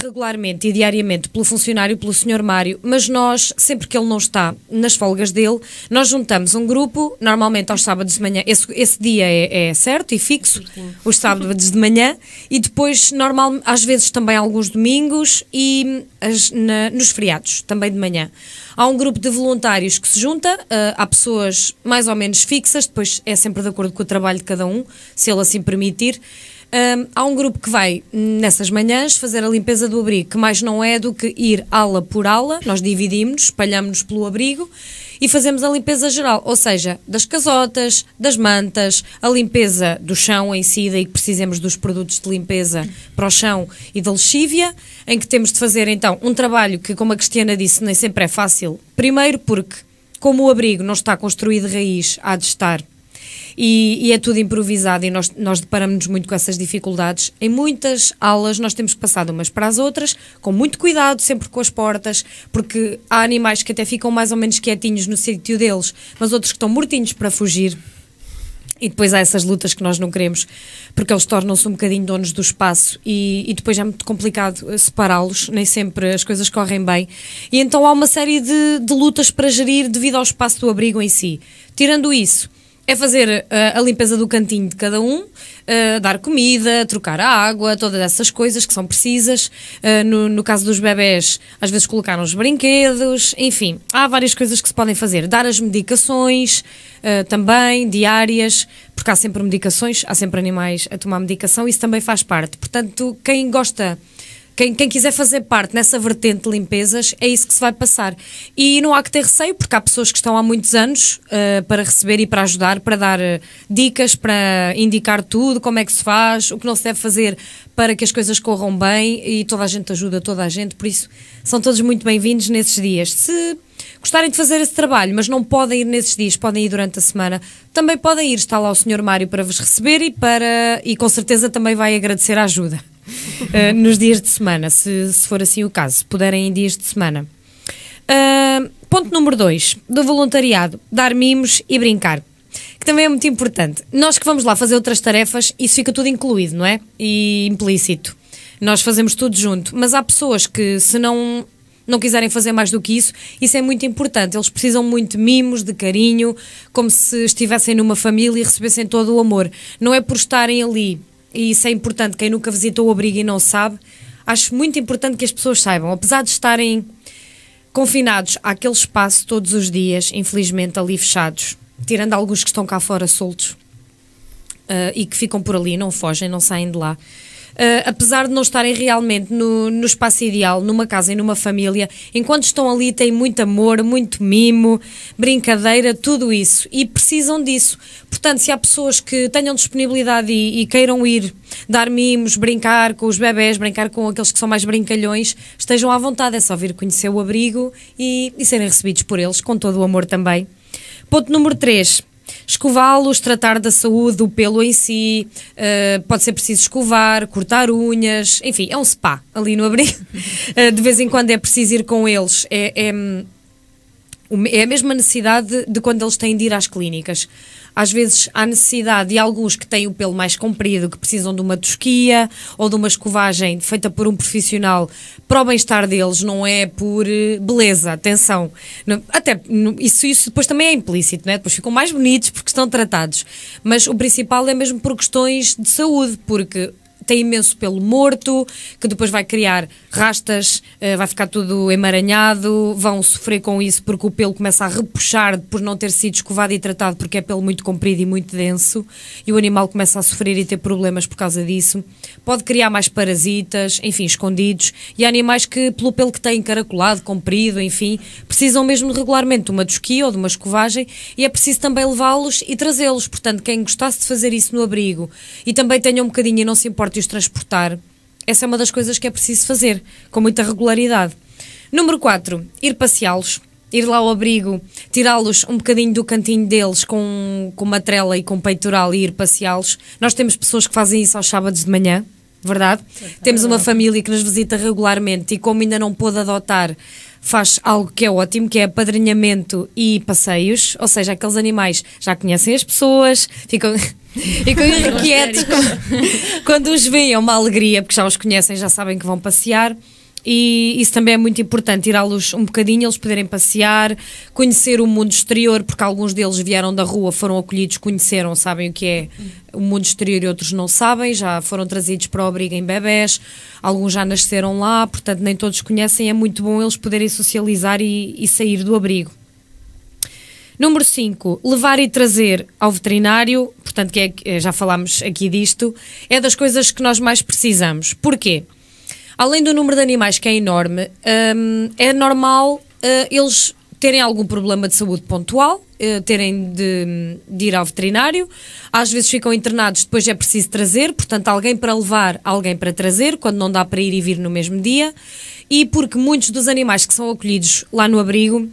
regularmente e diariamente pelo funcionário, pelo Sr. Mário, mas nós, sempre que ele não está nas folgas dele, nós juntamos um grupo, normalmente aos sábados de manhã, esse dia é certo e fixo, os sábados de manhã, e depois, às vezes também alguns domingos e nos feriados, também de manhã. Há um grupo de voluntários que se junta, há pessoas mais ou menos fixas, depois é sempre de acordo com o trabalho de cada um, se ele assim permitir. Há um grupo que vai nessas manhãs fazer a limpeza do abrigo, que mais não é do que ir ala por ala, nós dividimos-nos, espalhamos-nos pelo abrigo e fazemos a limpeza geral, ou seja, das casotas, das mantas, a limpeza do chão em si, daí que precisemos dos produtos de limpeza para o chão e da lexívia, em que temos de fazer então um trabalho que, como a Cristiana disse, nem sempre é fácil. Primeiro porque, como o abrigo não está construído de raiz, há de estar, e é tudo improvisado e nós deparamos-nos muito com essas dificuldades. Em muitas aulas nós temos que passar de umas para as outras, com muito cuidado, sempre com as portas, porque há animais que até ficam mais ou menos quietinhos no sítio deles, mas outros que estão mortinhos para fugir. E depois há essas lutas que nós não queremos, porque eles tornam-se um bocadinho donos do espaço e depois é muito complicado separá-los, nem sempre as coisas correm bem. E então há uma série de lutas para gerir devido ao espaço do abrigo em si. Tirando isso, é fazer a limpeza do cantinho de cada um, dar comida, trocar a água, todas essas coisas que são precisas. No caso dos bebés, às vezes colocar uns brinquedos, enfim, há várias coisas que se podem fazer. Dar as medicações também, diárias, porque há sempre medicações, há sempre animais a tomar medicação, isso também faz parte. Portanto, quem gosta... Quem quiser fazer parte nessa vertente de limpezas, é isso que se vai passar. E não há que ter receio, porque há pessoas que estão há muitos anos para receber e para ajudar, para dar dicas, para indicar tudo, como é que se faz, o que não se deve fazer para que as coisas corram bem, e toda a gente ajuda toda a gente, por isso são todos muito bem-vindos nesses dias. Se gostarem de fazer esse trabalho, mas não podem ir nesses dias, podem ir durante a semana, também podem ir, está lá o Sr. Mário para vos receber e com certeza também vai agradecer a ajuda. Nos dias de semana, se for assim o caso, se puderem em dias de semana. Ponto número 2 do voluntariado: dar mimos e brincar, que também é muito importante. Nós que vamos lá fazer outras tarefas, isso fica tudo incluído, não é? E implícito, nós fazemos tudo junto, mas há pessoas que, se não quiserem fazer mais do que isso é muito importante. Eles precisam muito de mimos, de carinho, como se estivessem numa família e recebessem todo o amor. Não é por estarem ali. E isso é importante, quem nunca visitou o abrigo e não sabe, acho muito importante que as pessoas saibam, apesar de estarem confinados àquele espaço todos os dias, infelizmente ali fechados, tirando alguns que estão cá fora soltos e que ficam por ali, não fogem, não saem de lá. Apesar de não estarem realmente no espaço ideal, numa casa e numa família, enquanto estão ali têm muito amor, muito mimo, brincadeira, tudo isso, e precisam disso. Portanto, se há pessoas que tenham disponibilidade e queiram ir dar mimos, brincar com os bebés, brincar com aqueles que são mais brincalhões, estejam à vontade, é só vir conhecer o abrigo e serem recebidos por eles, com todo o amor também. Ponto número 3. Escová-los, tratar da saúde do pelo em si, pode ser preciso escovar, cortar unhas, enfim, é um spa ali no abrigo. De vez em quando é preciso ir com eles, é a mesma necessidade de quando eles têm de ir às clínicas. Às vezes há necessidade de alguns que têm o pelo mais comprido, que precisam de uma tosquia ou de uma escovagem feita por um profissional para o bem-estar deles, não é por beleza, atenção. Até isso depois também é implícito, né? Depois ficam mais bonitos porque estão tratados. Mas o principal é mesmo por questões de saúde, porque tem imenso pelo morto, que depois vai criar rastas, vai ficar tudo emaranhado, vão sofrer com isso porque o pelo começa a repuxar por não ter sido escovado e tratado, porque é pelo muito comprido e muito denso, e o animal começa a sofrer e ter problemas por causa disso. Pode criar mais parasitas, enfim, escondidos, e há animais que, pelo pelo que têm encaracolado, comprido, enfim, precisam mesmo regularmente de uma tosquia ou de uma escovagem, e é preciso também levá-los e trazê-los. Portanto, quem gostasse de fazer isso no abrigo e também tenha um bocadinho e não se importe de os transportar, essa é uma das coisas que é preciso fazer, com muita regularidade. Número 4, ir passeá-los. Ir lá ao abrigo, tirá-los um bocadinho do cantinho deles com uma trela e com peitoral e ir passeá-los. Nós temos pessoas que fazem isso aos sábados de manhã, verdade? Temos uma família que nos visita regularmente e, como ainda não pôde adotar, faz algo que é ótimo, que é apadrinhamento e passeios, ou seja, aqueles animais já conhecem as pessoas, ficam irrequietos quando os veem, é uma alegria, porque já os conhecem, já sabem que vão passear. E isso também é muito importante, tirá-los um bocadinho, eles poderem passear, conhecer o mundo exterior, porque alguns deles vieram da rua, foram acolhidos, conheceram, sabem o que é o mundo exterior e outros não sabem, já foram trazidos para o abrigo em bebés, alguns já nasceram lá, portanto nem todos conhecem, é muito bom eles poderem socializar e sair do abrigo. Número 5, levar e trazer ao veterinário, portanto já falámos aqui disto, é das coisas que nós mais precisamos. Porquê? Além do número de animais que é enorme, é normal eles terem algum problema de saúde pontual, terem de ir ao veterinário, às vezes ficam internados, depois é preciso trazer, portanto alguém para levar, alguém para trazer, quando não dá para ir e vir no mesmo dia, e porque muitos dos animais que são acolhidos lá no abrigo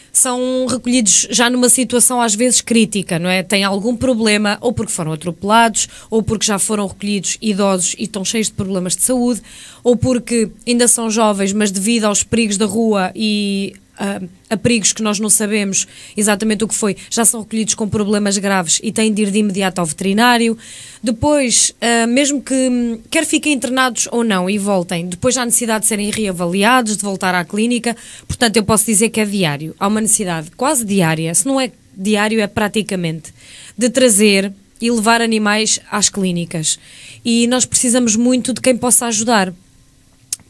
são recolhidos já numa situação às vezes crítica, não é? Têm algum problema, ou porque foram atropelados, ou porque já foram recolhidos idosos e estão cheios de problemas de saúde, ou porque ainda são jovens, mas devido aos perigos da rua e a perigos que nós não sabemos exatamente o que foi, já são recolhidos com problemas graves e têm de ir de imediato ao veterinário. Depois, mesmo que quer fiquem internados ou não e voltem, depois há necessidade de serem reavaliados, de voltar à clínica, portanto eu posso dizer que é diário. Há uma necessidade quase diária, se não é diário é praticamente, de trazer e levar animais às clínicas. E nós precisamos muito de quem possa ajudar,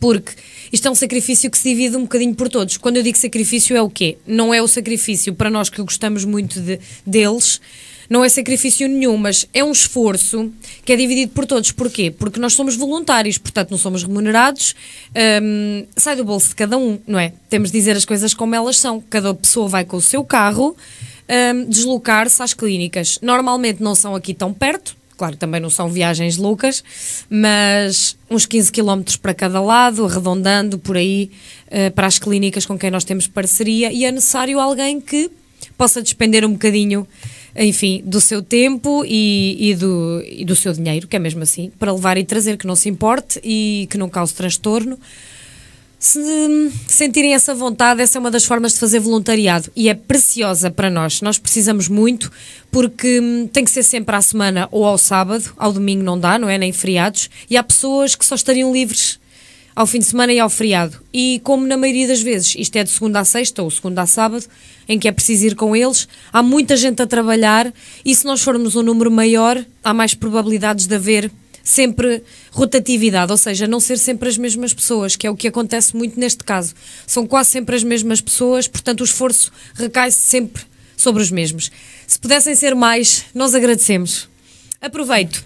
porque isto é um sacrifício que se divide um bocadinho por todos. Quando eu digo sacrifício é o quê? Não é o sacrifício para nós que gostamos muito deles, não é sacrifício nenhum, mas é um esforço que é dividido por todos. Porquê? Porque nós somos voluntários, portanto não somos remunerados, sai do bolso de cada um, não é? Temos de dizer as coisas como elas são. Cada pessoa vai com o seu carro deslocar-se às clínicas. Normalmente não são aqui tão perto, claro, também não são viagens loucas, mas uns 15 km para cada lado, arredondando por aí para as clínicas com quem nós temos parceria, e é necessário alguém que possa despender um bocadinho, enfim, do seu tempo e do seu dinheiro, que é mesmo assim, para levar e trazer, que não se importe e que não cause transtorno. Se sentirem essa vontade, essa é uma das formas de fazer voluntariado e é preciosa para nós. Nós precisamos muito, porque tem que ser sempre à semana ou ao sábado, ao domingo não dá, não é? Nem feriados. E há pessoas que só estariam livres ao fim de semana e ao feriado. E como na maioria das vezes isto é de segunda a sexta ou segunda a sábado, em que é preciso ir com eles, há muita gente a trabalhar e se nós formos um número maior, há mais probabilidades de haver sempre rotatividade, ou seja, não ser sempre as mesmas pessoas, que é o que acontece muito neste caso. São quase sempre as mesmas pessoas, portanto o esforço recai sempre sobre os mesmos. Se pudessem ser mais, nós agradecemos. Aproveito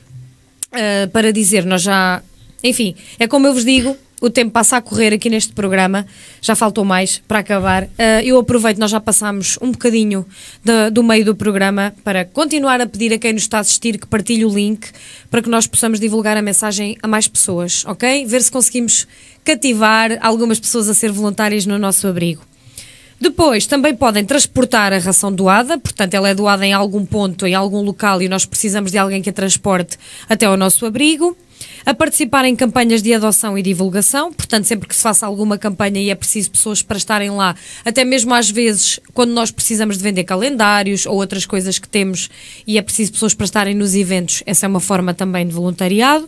para dizer, nós já... Enfim, é como eu vos digo, o tempo passa a correr aqui neste programa, já faltou mais para acabar. Eu aproveito, nós já passámos um bocadinho do meio do programa para continuar a pedir a quem nos está a assistir que partilhe o link para que nós possamos divulgar a mensagem a mais pessoas, ok? Ver se conseguimos cativar algumas pessoas a ser voluntárias no nosso abrigo. Depois, também podem transportar a ração doada, portanto ela é doada em algum ponto, em algum local e nós precisamos de alguém que a transporte até ao nosso abrigo. A participar em campanhas de adoção e divulgação, portanto sempre que se faça alguma campanha e é preciso pessoas para estarem lá, até mesmo às vezes quando nós precisamos de vender calendários ou outras coisas que temos e é preciso pessoas para estarem nos eventos, essa é uma forma também de voluntariado.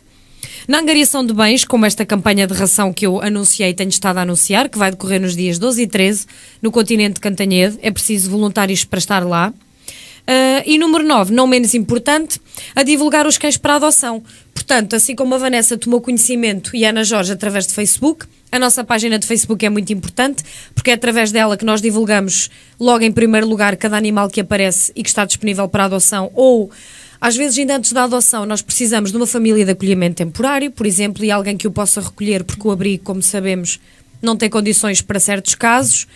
Na angariação de bens, como esta campanha de ração que eu anunciei e tenho estado a anunciar, que vai decorrer nos dias 12 e 13 no continente de Cantanhede, é preciso voluntários para estar lá. E número 9, não menos importante, a divulgar os cães para adoção. Portanto, assim como a Vanessa tomou conhecimento e a Ana Jorge através de Facebook, a nossa página de Facebook é muito importante, porque é através dela que nós divulgamos logo em primeiro lugar cada animal que aparece e que está disponível para adoção, ou às vezes ainda antes da adoção nós precisamos de uma família de acolhimento temporário, por exemplo, e alguém que o possa recolher, porque o abrigo, como sabemos, não tem condições para certos casos,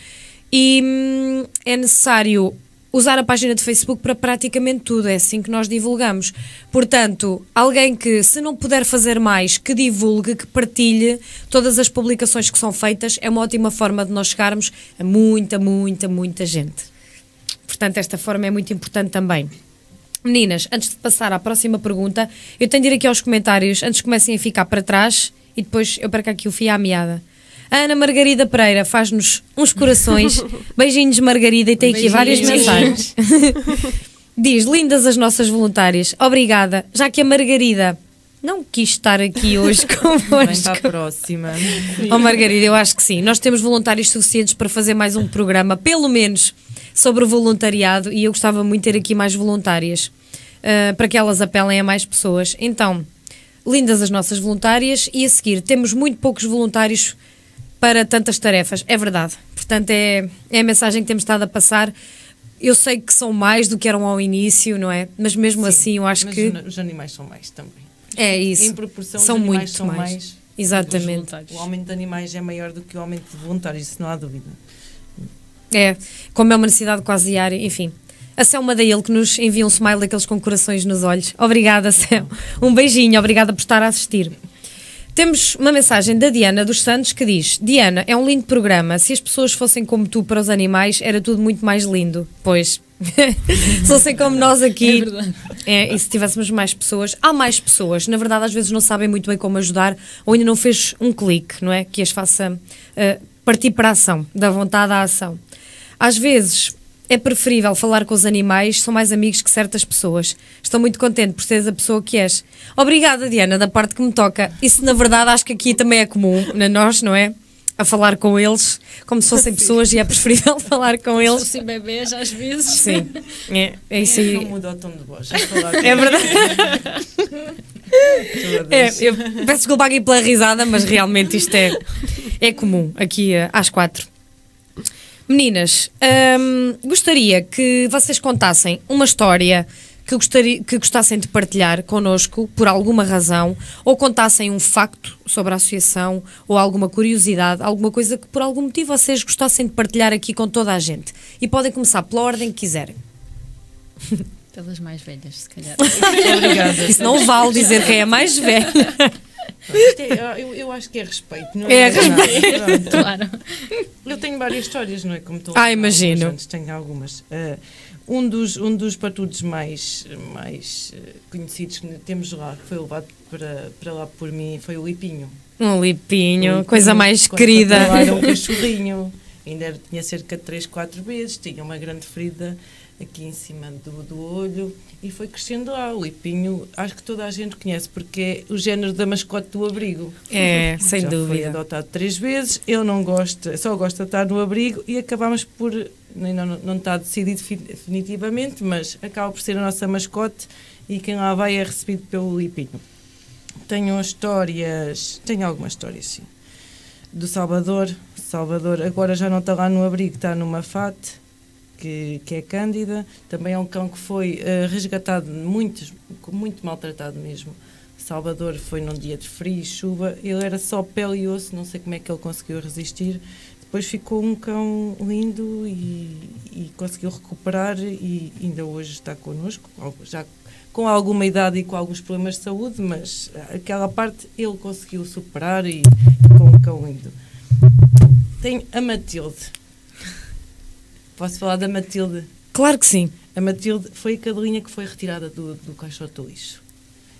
e é necessário usar a página de Facebook para praticamente tudo, é assim que nós divulgamos. Portanto, alguém que, se não puder fazer mais, que divulgue, que partilhe todas as publicações que são feitas, é uma ótima forma de nós chegarmos a muita gente. Portanto, esta forma é muito importante também. Meninas, antes de passar à próxima pergunta, eu tenho de ir aqui aos comentários, antes que comecem a ficar para trás, e depois eu perco aqui o fio à meada. A Ana Margarida Pereira faz-nos uns corações. Beijinhos, Margarida, e tem aqui várias mensagens. Diz, lindas as nossas voluntárias. Obrigada. Já que a Margarida não quis estar aqui hoje convosco. Vem para a próxima. Oh, Margarida, eu acho que sim. Nós temos voluntários suficientes para fazer mais um programa, pelo menos sobre o voluntariado, e eu gostava muito de ter aqui mais voluntárias, para que elas apelem a mais pessoas. Então, lindas as nossas voluntárias, e a seguir, temos muito poucos voluntários para tantas tarefas, é verdade. Portanto, é a mensagem que temos estado a passar. Eu sei que são mais do que eram ao início, não é? Mas mesmo Sim, assim, eu acho que... os animais são mais também. É isso. Em proporção, são os animais muito são mais. Exatamente. O aumento de animais é maior do que o aumento de voluntários, isso não há dúvida. É, como é uma necessidade quase diária, enfim. A Selma da ele que nos envia um smile daqueles com corações nos olhos. Obrigada, Selma. Um beijinho, obrigada por estar a assistir. Temos uma mensagem da Diana dos Santos que diz: Diana, é um lindo programa. Se as pessoas fossem como tu para os animais, era tudo muito mais lindo. Pois, se fossem como nós aqui. É verdade. E se tivéssemos mais pessoas, há mais pessoas. Na verdade, às vezes não sabem muito bem como ajudar ou ainda não fez um clique, não é? Que as faça partir para a ação, da vontade à ação. Às vezes é preferível falar com os animais, são mais amigos que certas pessoas. Estou muito contente por seres a pessoa que és. Obrigada, Diana, da parte que me toca. Isso, na verdade, acho que aqui também é comum, na nós, não é? A falar com eles, como se fossem pessoas, e é preferível falar com eles. Se fossem bebês, às vezes. Sim, é isso aí. Não muda o tom de voz. Falar É verdade. Eu peço desculpa aqui pela risada, mas realmente isto é comum aqui às 4. Meninas, gostaria que vocês contassem uma história que gostassem de partilhar connosco por alguma razão, ou contassem um facto sobre a associação, ou alguma curiosidade, alguma coisa que por algum motivo vocês gostassem de partilhar aqui com toda a gente. E podem começar pela ordem que quiserem. Pelas mais velhas, se calhar. Obrigada. Isso não vale dizer quem é mais velho. Eu acho que é respeito. Não É respeito. Pronto. Claro. Eu tenho várias histórias, não é? Como tu. Imagino. Antes tenho algumas. Um dos patudos mais conhecidos que temos lá, que foi levado para lá por mim, foi o Lipinho. Um lipinho, O coisa Lipinho, mais quando querida. Era um cachorrinho. Ainda tinha cerca de 3, 4 vezes, tinha uma grande ferida aqui em cima do olho e foi crescendo lá. O Lipinho, acho que toda a gente conhece, porque é o género da mascote do abrigo. É, sem Já foi dúvida. adotado 3 vezes, eu não gosto, só gosto de estar no abrigo e acabamos por, não está decidido definitivamente, mas acaba por ser a nossa mascote e quem lá vai é recebido pelo Lipinho. Tenho algumas histórias, sim. Do Salvador agora já não está lá no abrigo, está numa FAT, que é Cândida. Também é um cão que foi resgatado, muito maltratado mesmo. Salvador foi num dia de frio e chuva, ele era só pele e osso, não sei como é que ele conseguiu resistir. Depois ficou um cão lindo e conseguiu recuperar e ainda hoje está connosco, já com alguma idade e com alguns problemas de saúde, mas aquela parte ele conseguiu superar e ficou um cão lindo. Tenho a Matilde. Posso falar da Matilde? Claro que sim. A Matilde foi a cadelinha que foi retirada do caixote do lixo.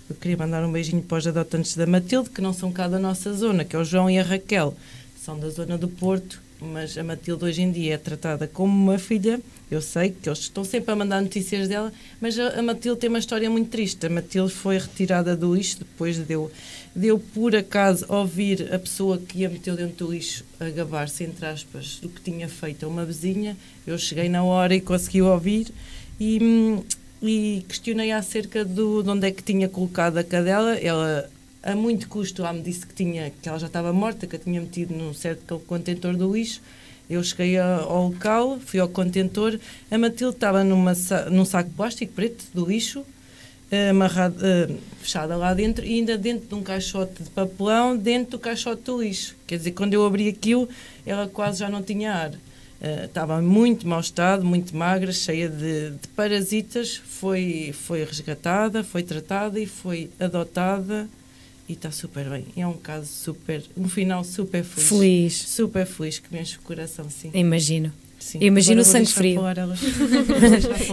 Eu queria mandar um beijinho para os adotantes da Matilde, que não são cá da nossa zona, que é o João e a Raquel. São da zona do Porto, mas a Matilde hoje em dia é tratada como uma filha. Eu sei que eles estão sempre a mandar notícias dela, mas a Matilde tem uma história muito triste. A Matilde foi retirada do lixo, depois de eu por acaso ouvir a pessoa que a meteu dentro do lixo a gabar-se, entre aspas, do que tinha feito a uma vizinha. Eu cheguei na hora e consegui ouvir e questionei acerca de onde é que tinha colocado a cadela. Ela, a muito custo, me disse que ela já estava morta, que a tinha metido num certo contentor do lixo. Eu cheguei ao local, fui ao contentor, a Matilde estava num saco de plástico preto do lixo, fechada lá dentro, e ainda dentro de um caixote de papelão, dentro do caixote do lixo. Quer dizer, quando eu abri aquilo, ela quase já não tinha ar. Estava em muito mau estado, muito magra, cheia de parasitas. Foi resgatada, foi tratada e foi adotada e está super bem. É um caso um final super feliz. Super feliz, que me enche o coração, sim. Imagino. Sim. Imagino o sangue frio.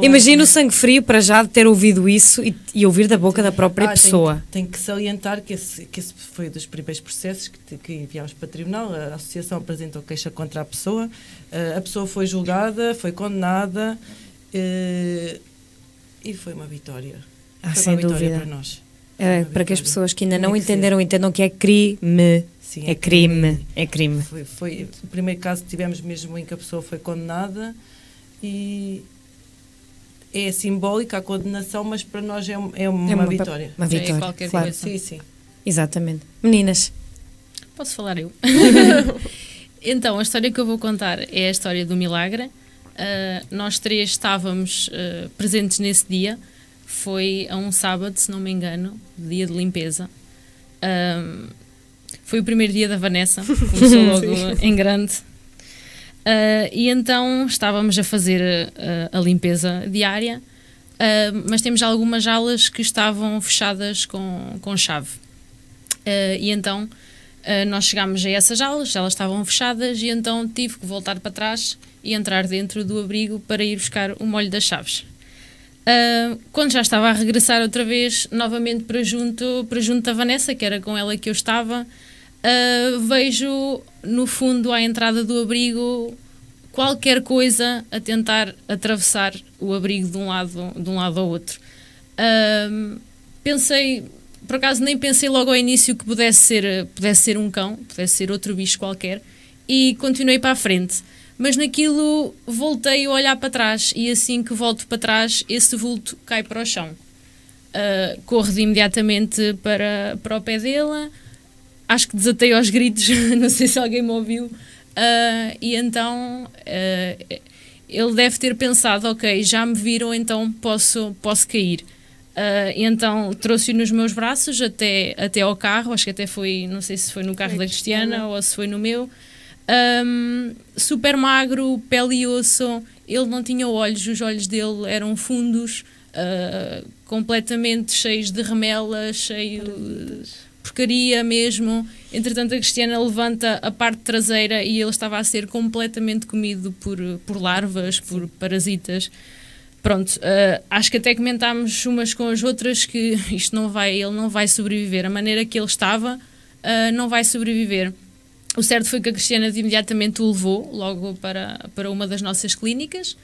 Imagino o sangue frio para já ter ouvido isso e ouvir da boca da própria pessoa. Tem que salientar que esse foi dos primeiros processos que enviámos para o tribunal. A associação apresentou queixa contra a pessoa foi julgada, foi condenada e foi uma vitória. Foi sem uma vitória dúvida. para nós. Para que as pessoas que ainda não entenderam, entendam que é crime. Sim, é crime. É crime. Foi o primeiro caso que tivemos mesmo em que a pessoa foi condenada e é simbólica a condenação, mas para nós é uma vitória. Uma vitória, é qualquer claro. coisa. Sim, sim. Exatamente. Meninas. Posso falar eu? Então, a história que eu vou contar é a história do milagre. Nós três estávamos presentes nesse dia. Foi a um sábado, se não me engano, dia de limpeza. Foi o primeiro dia da Vanessa, começou logo em grande. E então estávamos a fazer a limpeza diária, mas temos algumas aulas que estavam fechadas com chave. E então nós chegámos a essas aulas, elas estavam fechadas, e então tive que voltar para trás e entrar dentro do abrigo para ir buscar o molho das chaves. Quando já estava a regressar outra vez, novamente para junto da Vanessa, que era com ela que eu estava, vejo no fundo à entrada do abrigo qualquer coisa a tentar atravessar o abrigo de um lado ao outro. Pensei, por acaso nem pensei logo ao início que pudesse ser um cão, pudesse ser outro bicho qualquer, e continuei para a frente. Mas naquilo voltei a olhar para trás, e assim que volto para trás, esse vulto cai para o chão. Corro de imediatamente para o pé dele, acho que desatei aos gritos, não sei se alguém me ouviu, e então ele deve ter pensado, ok, já me viram, então posso cair. E então trouxe-o nos meus braços até ao carro, acho que até foi, não sei se foi no carro da Cristiana ou se foi no meu. Super magro, pele e osso, ele não tinha olhos, os olhos dele eram fundos, completamente cheios de remelas, cheio de porcaria mesmo. Entretanto a Cristiana levanta a parte traseira e ele estava a ser completamente comido por larvas, por parasitas. Pronto, acho que até comentámos umas com as outras que ele não vai sobreviver, a maneira que ele estava não vai sobreviver. O certo foi que a Cristiana de imediatamente o levou logo para uma das nossas clínicas.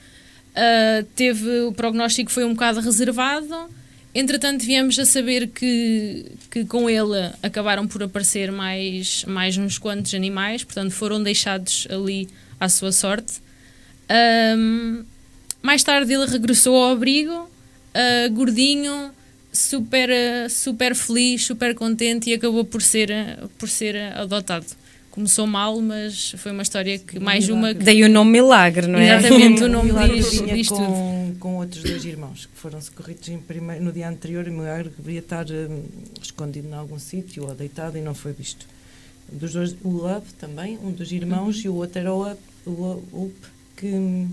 O prognóstico foi um bocado reservado. Entretanto, viemos a saber que com ele acabaram por aparecer mais uns quantos animais, portanto foram deixados ali à sua sorte. Mais tarde ele regressou ao abrigo, gordinho, super feliz, super contente, e acabou por ser adotado. Começou mal, mas foi uma história que mais uma... Daí o nome Milagre, não é? Exatamente, o nome diz tudo. Com outros dois irmãos que foram socorridos no dia anterior. O Milagre deveria estar escondido em algum sítio ou deitado e não foi visto. Dos dois, o Love também, um dos irmãos, e o outro era o Up, que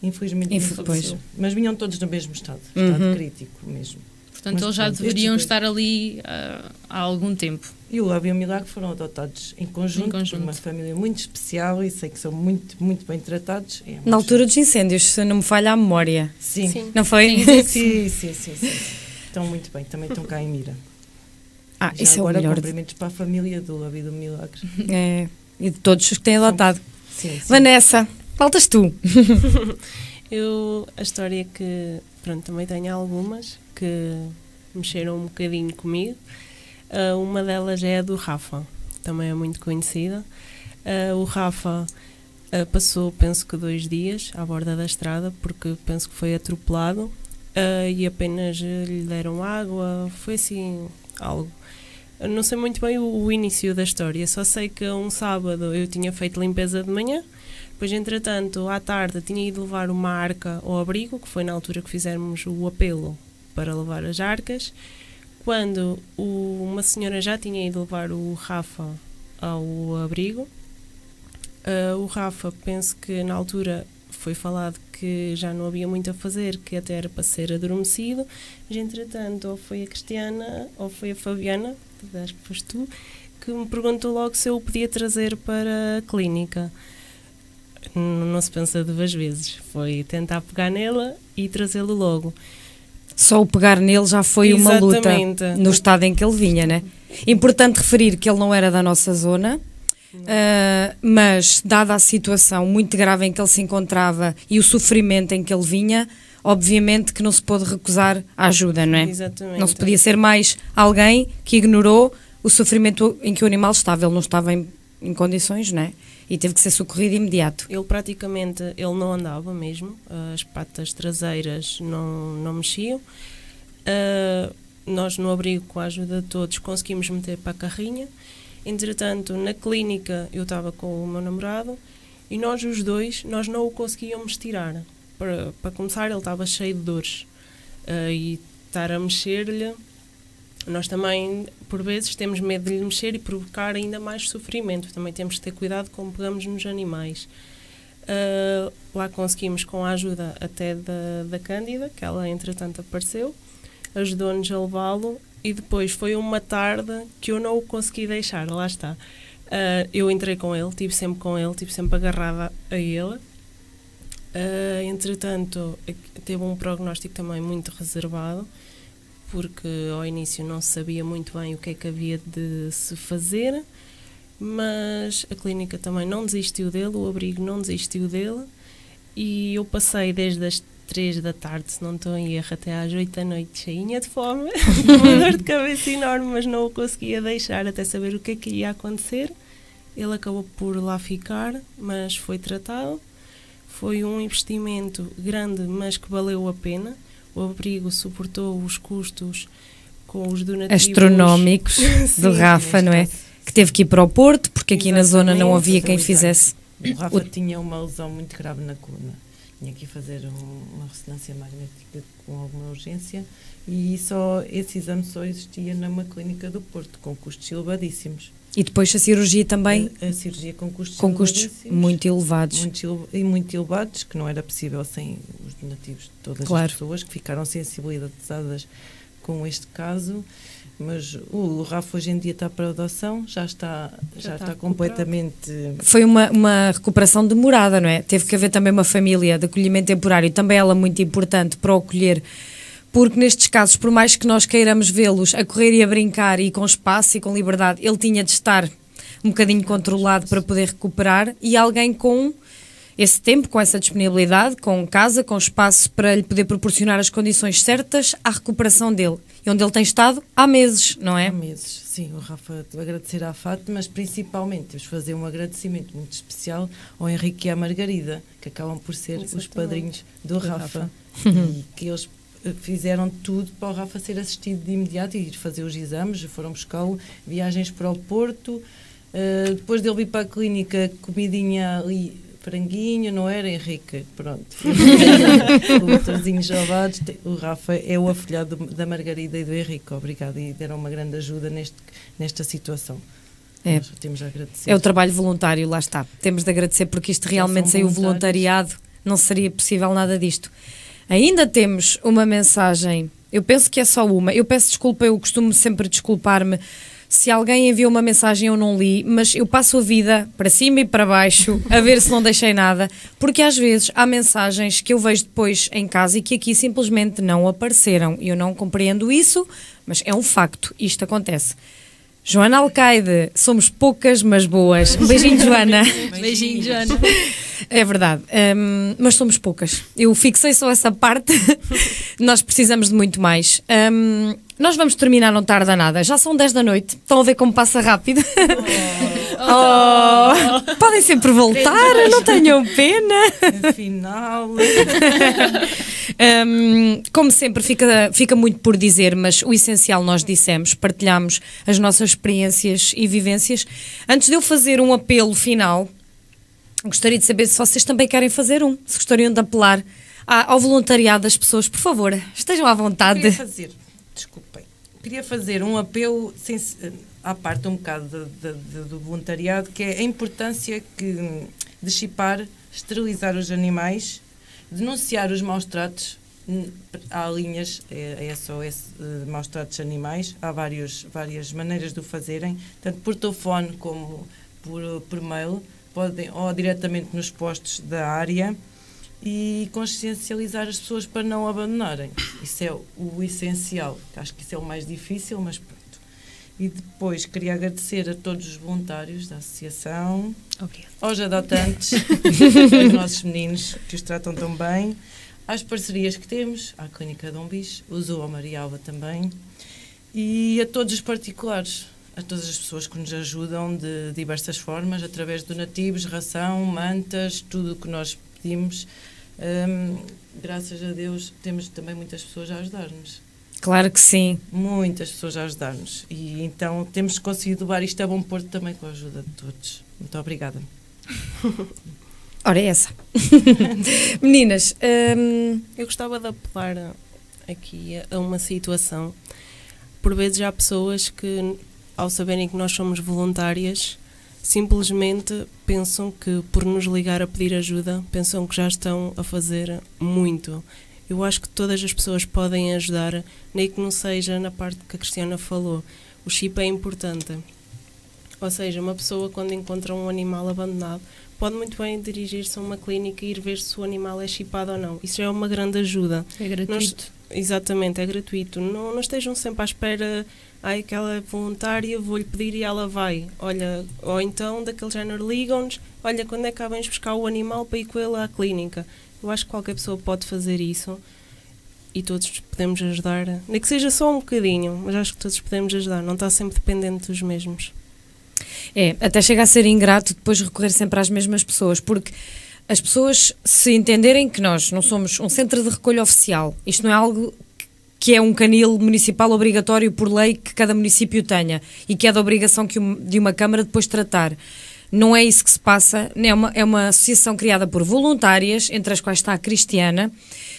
infelizmente não faleceu. Mas vinham todos no mesmo estado crítico mesmo. Portanto, eles já deveriam estar ali há algum tempo. E o Love e o Milagre foram adotados em conjunto por uma família muito especial, e sei que são muito, muito bem tratados. Na altura dos incêndios, se não me falha a memória. Sim. Não foi? Sim. Estão muito bem, também estão cá em Mira. Isso agora, é o melhor. Cumprimentos para a família do Love e do Milagre. E de todos os que têm adotado. Sim. Vanessa, faltas tu. A história que, também tenho algumas que mexeram um bocadinho comigo. Uma delas é a do Rafa, também é muito conhecida. O Rafa Passou, penso que 2 dias à borda da estrada, porque penso que foi atropelado, e apenas lhe deram água, foi assim algo. Eu não sei muito bem o início da história, só sei que um sábado eu tinha feito limpeza de manhã, depois entretanto à tarde tinha ido levar uma arca ao abrigo, que foi na altura que fizemos o apelo para levar as arcas, quando uma senhora já tinha ido levar o Rafa ao abrigo. O Rafa, penso que na altura foi falado que já não havia muito a fazer, que até era para ser adormecido, mas entretanto ou foi a Cristiana ou foi a Fabiana, acho que foste tu, que me perguntou logo se eu o podia trazer para a clínica. Não se pensa 2 vezes, foi tentar pegar nela e trazê-lo logo. Só o pegar nele já foi uma luta no estado em que ele vinha, né? Importante referir que ele não era da nossa zona, mas dada a situação muito grave em que ele se encontrava e o sofrimento em que ele vinha, obviamente que não se pôde recusar a ajuda, não é? Exatamente. Não se podia ser mais alguém que ignorou o sofrimento em que o animal estava. Ele não estava em condições, não é? E teve que ser socorrido imediato. Ele praticamente não andava mesmo, as patas traseiras não mexiam. Nós no abrigo, com a ajuda de todos, conseguimos meter para a carrinha. Entretanto, na clínica eu estava com o meu namorado e nós os dois, nós não o conseguíamos tirar. Para começar, ele estava cheio de dores e estar a mexer-lhe, nós também, por vezes, temos medo de lhe mexer e provocar ainda mais sofrimento. Também temos que ter cuidado como pegamos nos animais. Lá conseguimos, com a ajuda até da Cândida, que ela entretanto apareceu, ajudou-nos a levá-lo. E depois foi uma tarde que eu não o consegui deixar, lá está. Eu entrei com ele, estive sempre agarrada a ele. Entretanto, teve um prognóstico também muito reservado, porque ao início não se sabia muito bem o que é que havia de se fazer, mas a clínica também não desistiu dele, o abrigo não desistiu dele, e eu passei desde as 3 da tarde, se não estou em erro, até às 8 da noite, cheinha de fome, com uma dor de cabeça enorme, mas não o conseguia deixar até saber o que é que ia acontecer. Ele acabou por lá ficar, mas foi tratado. Foi um investimento grande, mas que valeu a pena. O abrigo suportou os custos com os donativos astronómicos do Rafa, não é? Que teve que ir para o Porto, porque aqui na zona não havia quem fizesse. O Rafa tinha uma lesão muito grave na coluna. Tinha que ir fazer uma ressonância magnética com alguma urgência e esse exame só existia numa clínica do Porto, com custos elevadíssimos. E depois a cirurgia também? A cirurgia com custos muito elevados. Muito elevados, que não era possível sem os donativos de todas as pessoas que ficaram sensibilizadas com este caso. Mas o Rafa hoje em dia está para adoção, já está completamente... Foi uma recuperação demorada, não é? Teve que haver também uma família de acolhimento temporário, também ela muito importante para o acolher, porque nestes casos, por mais que nós queiramos vê-los a correr e a brincar e com espaço e com liberdade, ele tinha de estar um bocadinho controlado para poder recuperar, e alguém com esse tempo, com essa disponibilidade, com casa, com espaço para lhe poder proporcionar as condições certas à recuperação dele. E onde ele tem estado há meses, não é? Há meses, sim. O Rafa, agradecer à Fátima, mas principalmente temos de fazer um agradecimento muito especial ao Henrique e à Margarida, que acabam por ser os padrinhos do Rafa. E que eles fizeram tudo para o Rafa ser assistido de imediato e ir fazer os exames, foram buscá-lo, viagens para o Porto, depois dele vir para a clínica, comidinha ali, franguinho, não era, Henrique? Pronto. Lutorzinhos javados. O Rafa é o afilhado da Margarida e do Henrique, obrigado, e deram uma grande ajuda nesta situação. Nós temos a agradecer. É o trabalho voluntário, lá está. Temos de agradecer, porque isto realmente sem o voluntariado não seria possível nada disto. Ainda temos uma mensagem, eu penso que é só uma, eu peço desculpa, eu costumo sempre desculpar-me se alguém enviou uma mensagem eu não li, mas eu passo a vida para cima e para baixo a ver se não deixei nada, porque às vezes há mensagens que eu vejo depois em casa e que aqui simplesmente não apareceram. Eu não compreendo isso, mas é um facto, isto acontece. Joana Alcaide, somos poucas mas boas. Um beijinho, Joana. Beijinho, Joana. É verdade, mas somos poucas. Eu fixei só essa parte. Nós precisamos de muito mais. Nós vamos terminar, não tarda nada. Já são 10 da noite. Estão a ver como passa rápido? Podem sempre voltar, não tenham pena. Afinal. Como sempre, fica muito por dizer, mas o essencial nós dissemos, partilhamos as nossas experiências e vivências. Antes de eu fazer um apelo final, gostaria de saber se vocês também querem fazer se gostariam de apelar ao voluntariado das pessoas. Por favor, estejam à vontade. Queria fazer um apelo à parte um bocado do voluntariado, que é a importância de chipar, esterilizar os animais, denunciar os maus tratos. Há linhas, é SOS maus tratos animais, há várias maneiras de o fazerem, tanto por telefone como por mail, ou diretamente nos postos da área, e consciencializar as pessoas para não abandonarem. Isso é o essencial, acho que isso é o mais difícil, mas pronto. E depois queria agradecer a todos os voluntários da associação, aos adotantes, aos nossos meninos que os tratam tão bem, às parcerias que temos, à Clínica Dom Bicho, o Zoo Maria Alva também, e a todos os particulares, a todas as pessoas que nos ajudam de diversas formas, através de donativos, ração, mantas, tudo o que nós pedimos. Graças a Deus temos também muitas pessoas a ajudar-nos. Claro que sim. Muitas pessoas a ajudar-nos. E então temos conseguido levar isto a bom porto também com a ajuda de todos. Muito obrigada. Ora, é essa. Meninas, eu gostava de apelar aqui a uma situação. Por vezes há pessoas que, ao saberem que nós somos voluntárias, simplesmente pensam que, por nos ligar a pedir ajuda, pensam que já estão a fazer muito. Eu acho que todas as pessoas podem ajudar, nem que não seja na parte que a Cristiana falou. O chip é importante. Ou seja, uma pessoa, quando encontra um animal abandonado, pode muito bem dirigir-se a uma clínica e ir ver se o animal é chipado ou não. Isso já é uma grande ajuda. É gratuito. Exatamente, é gratuito. Não estejam sempre à espera, aquela voluntária, vou-lhe pedir e ela vai. Olha, ou então, daquele género, ligam-nos, olha, quando é que vens buscar o animal para ir com ele à clínica? Eu acho que qualquer pessoa pode fazer isso e todos podemos ajudar, nem que seja só um bocadinho, mas acho que todos podemos ajudar, não está sempre dependente dos mesmos. Até chega a ser ingrato depois recorrer sempre às mesmas pessoas, porque as pessoas, se entenderem que nós não somos um centro de recolha oficial, isto não é algo que é um canil municipal obrigatório por lei que cada município tenha e que é da obrigação de uma Câmara depois tratar. Não é isso que se passa, é uma associação criada por voluntárias, entre as quais está a Cristiana,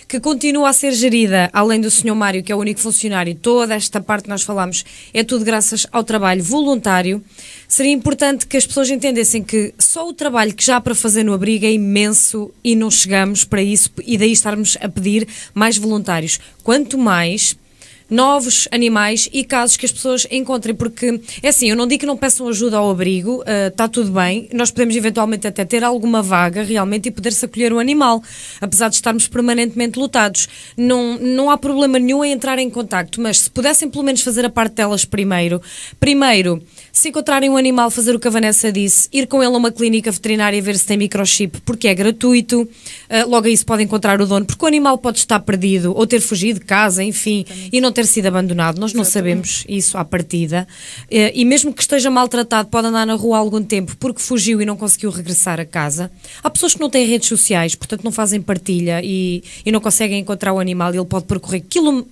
que continua a ser gerida, além do Sr. Mário, que é o único funcionário, toda esta parte que nós falamos, é tudo graças ao trabalho voluntário. Seria importante que as pessoas entendessem que só o trabalho que já há para fazer no abrigo é imenso e não chegamos para isso, e daí estarmos a pedir mais voluntários. Quanto mais novos animais e casos que as pessoas encontrem, porque é assim, eu não digo que não peçam ajuda ao abrigo, está tudo bem, nós podemos eventualmente até ter alguma vaga realmente e poder-se acolher um animal, apesar de estarmos permanentemente lotados. Não há problema nenhum em entrar em contacto, mas se pudessem pelo menos fazer a parte delas primeiro, se encontrarem um animal, fazer o que a Vanessa disse, ir com ele a uma clínica veterinária ver se tem microchip, porque é gratuito, logo aí se pode encontrar o dono, porque o animal pode estar perdido ou ter fugido de casa, enfim, e não ter sido abandonado, nós não sabemos isso à partida, e mesmo que esteja maltratado pode andar na rua há algum tempo porque fugiu e não conseguiu regressar a casa. Há pessoas que não têm redes sociais, portanto não fazem partilha e não conseguem encontrar o animal, e ele pode percorrer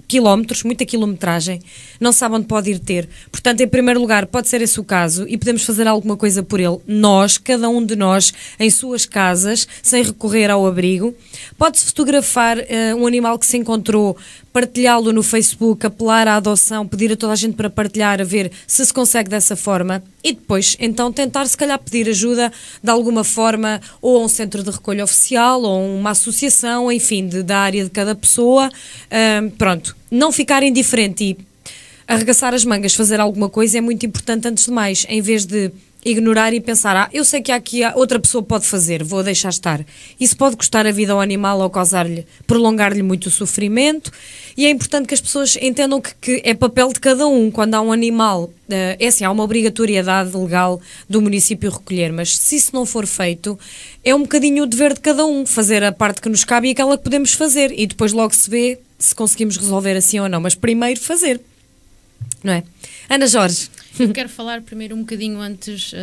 quilómetros, muita quilometragem, não sabe onde pode ir ter. Portanto, em primeiro lugar, pode ser esse o caso e podemos fazer alguma coisa por ele, nós, cada um de nós, em suas casas, sem recorrer ao abrigo. Pode-se fotografar um animal que se encontrou, partilhá-lo no Facebook, apelar à adoção, pedir a toda a gente para partilhar, a ver se consegue dessa forma, e depois então tentar se calhar pedir ajuda de alguma forma, ou a um centro de recolha oficial, ou a uma associação, enfim, da área de cada pessoa. Pronto, não ficar indiferente e arregaçar as mangas, fazer alguma coisa é muito importante. Antes de mais, em vez de ignorar e pensar, eu sei que aqui outra pessoa pode fazer, vou deixar estar. Isso pode custar a vida ao animal ou prolongar-lhe muito o sofrimento, e é importante que as pessoas entendam que é papel de cada um. Quando há um animal, é assim, há uma obrigatoriedade legal do município recolher, mas se isso não for feito, é um bocadinho o dever de cada um, fazer a parte que nos cabe e aquela que podemos fazer, e depois logo se vê se conseguimos resolver assim ou não, mas primeiro fazer, não é? Ana Jorge. Eu quero falar primeiro um bocadinho antes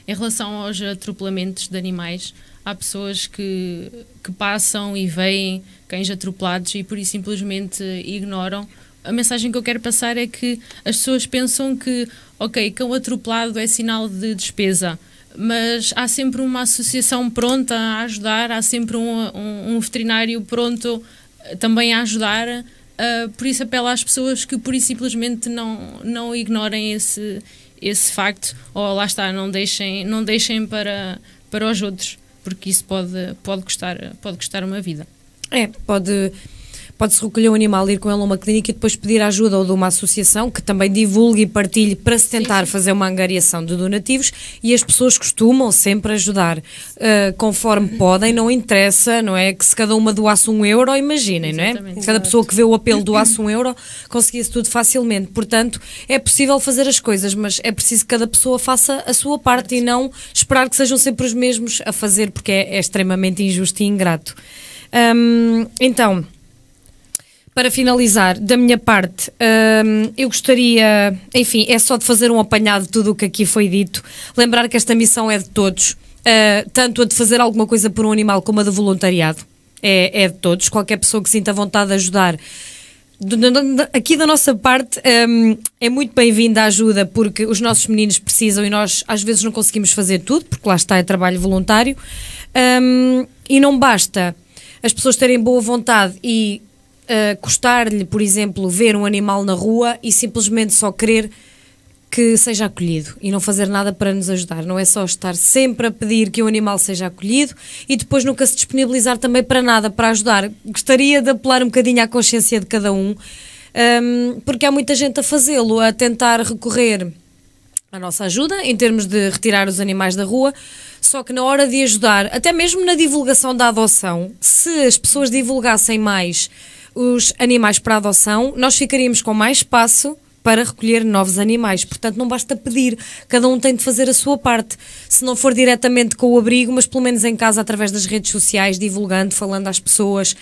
em relação aos atropelamentos de animais. Há pessoas que passam e veem cães atropelados e por isso simplesmente ignoram. A mensagem que eu quero passar é que as pessoas pensam que, ok, cão atropelado é sinal de despesa, mas há sempre uma associação pronta a ajudar, há sempre um veterinário pronto também a ajudar. Por isso apelo às pessoas que por isso simplesmente não ignorem esse facto, ou lá está, não deixem para os outros, porque isso pode custar uma vida. Pode-se recolher um animal, ir com ele a uma clínica e depois pedir a ajuda ou de uma associação que também divulgue e partilhe para se tentar fazer uma angariação de donativos, e as pessoas costumam sempre ajudar conforme podem, não interessa, não é? Que se cada uma doasse €1, imaginem, não é? Cada pessoa que vê o apelo doasse €1, conseguia-se tudo facilmente. Portanto, é possível fazer as coisas, mas é preciso que cada pessoa faça a sua parte e não esperar que sejam sempre os mesmos a fazer, porque é extremamente injusto e ingrato. Então, para finalizar, da minha parte, eu gostaria, enfim, é só de fazer um apanhado de tudo o que aqui foi dito, lembrar que esta missão é de todos, tanto a de fazer alguma coisa por um animal como a de voluntariado, é de todos, qualquer pessoa que sinta vontade de ajudar. Aqui da nossa parte é muito bem-vinda a ajuda, porque os nossos meninos precisam e nós às vezes não conseguimos fazer tudo, porque lá está, é trabalho voluntário, e não basta as pessoas terem boa vontade e custar-lhe, por exemplo, ver um animal na rua e simplesmente só querer que seja acolhido e não fazer nada para nos ajudar. Não é só estar sempre a pedir que o animal seja acolhido e depois nunca se disponibilizar também para nada, para ajudar. Gostaria de apelar um bocadinho à consciência de cada um, porque há muita gente a fazê-lo, a tentar recorrer à nossa ajuda em termos de retirar os animais da rua, só que na hora de ajudar, até mesmo na divulgação da adoção, se as pessoas divulgassem mais os animais para adoção, nós ficaríamos com mais espaço para recolher novos animais. Portanto, não basta pedir, cada um tem de fazer a sua parte. Se não for diretamente com o abrigo, mas pelo menos em casa, através das redes sociais, divulgando, falando às pessoas,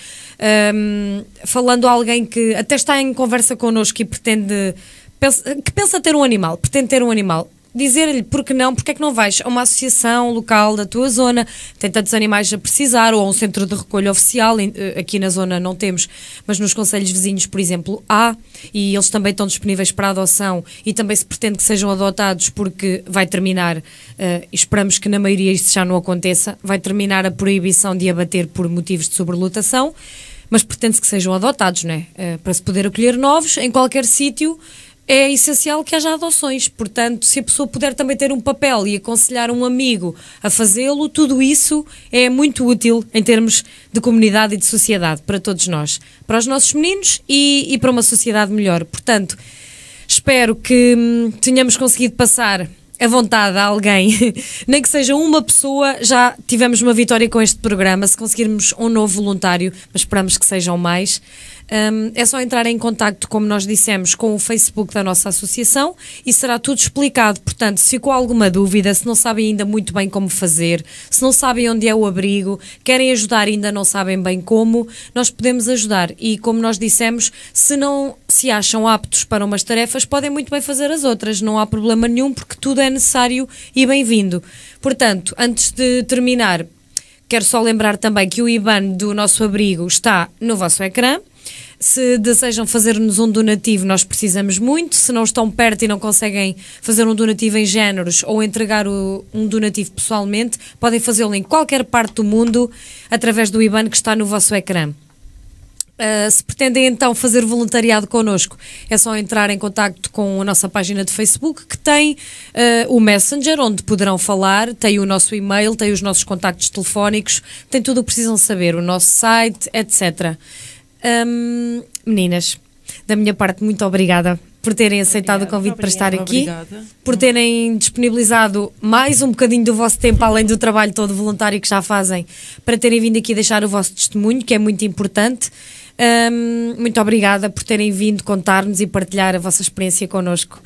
falando a alguém que até está em conversa connosco e que pensa ter um animal, pretende ter um animal. Dizer-lhe, porque é que não vais a uma associação local da tua zona, tem tantos animais a precisar, ou a um centro de recolha oficial, aqui na zona não temos, mas nos concelhos vizinhos, por exemplo, há, e eles também estão disponíveis para adoção, e também se pretende que sejam adotados, porque vai terminar, esperamos que na maioria isto já não aconteça, vai terminar a proibição de abater por motivos de sobrelotação, mas pretende-se que sejam adotados, não é? Para se poder acolher novos, em qualquer sítio, é essencial que haja adoções. Portanto, se a pessoa puder também ter um papel e aconselhar um amigo a fazê-lo, tudo isso é muito útil em termos de comunidade e de sociedade para todos nós, para os nossos meninos e para uma sociedade melhor. Portanto, espero que tenhamos conseguido passar a vontade a alguém, nem que seja uma pessoa. Já tivemos uma vitória com este programa, se conseguirmos um novo voluntário, mas esperamos que sejam mais. É só entrar em contacto, como nós dissemos, com o Facebook da nossa associação e será tudo explicado. Portanto, se ficou alguma dúvida, se não sabem ainda muito bem como fazer, se não sabem onde é o abrigo, querem ajudar e ainda não sabem bem como, nós podemos ajudar. E como nós dissemos, se não se acham aptos para umas tarefas, podem muito bem fazer as outras, não há problema nenhum, porque tudo é necessário e bem-vindo. Portanto, antes de terminar, quero só lembrar também que o IBAN do nosso abrigo está no vosso ecrã. Se desejam fazer-nos um donativo, nós precisamos muito. Se não estão perto e não conseguem fazer um donativo em géneros ou entregar um donativo pessoalmente, podem fazê-lo em qualquer parte do mundo através do IBAN que está no vosso ecrã. Se pretendem então fazer voluntariado connosco, é só entrar em contacto com a nossa página de Facebook, que tem o Messenger, onde poderão falar, tem o nosso e-mail, tem os nossos contactos telefónicos, tem tudo o que precisam saber, o nosso site, etc. Meninas, da minha parte, muito obrigada por terem aceitado o convite para estar aqui, Obrigada. por terem disponibilizado mais um bocadinho do vosso tempo, além do trabalho todo voluntário que já fazem, para terem vindo aqui deixar o vosso testemunho, que é muito importante. Muito obrigada por terem vindo contar-nos e partilhar a vossa experiência connosco.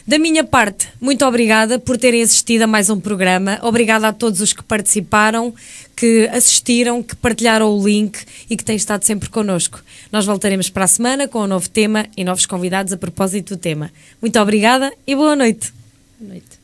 Da minha parte, muito obrigada por terem assistido a mais um programa. Obrigada a todos os que participaram, que assistiram, que partilharam o link e que têm estado sempre connosco. Nós voltaremos para a semana com um novo tema e novos convidados a propósito do tema. Muito obrigada e boa noite. Boa noite.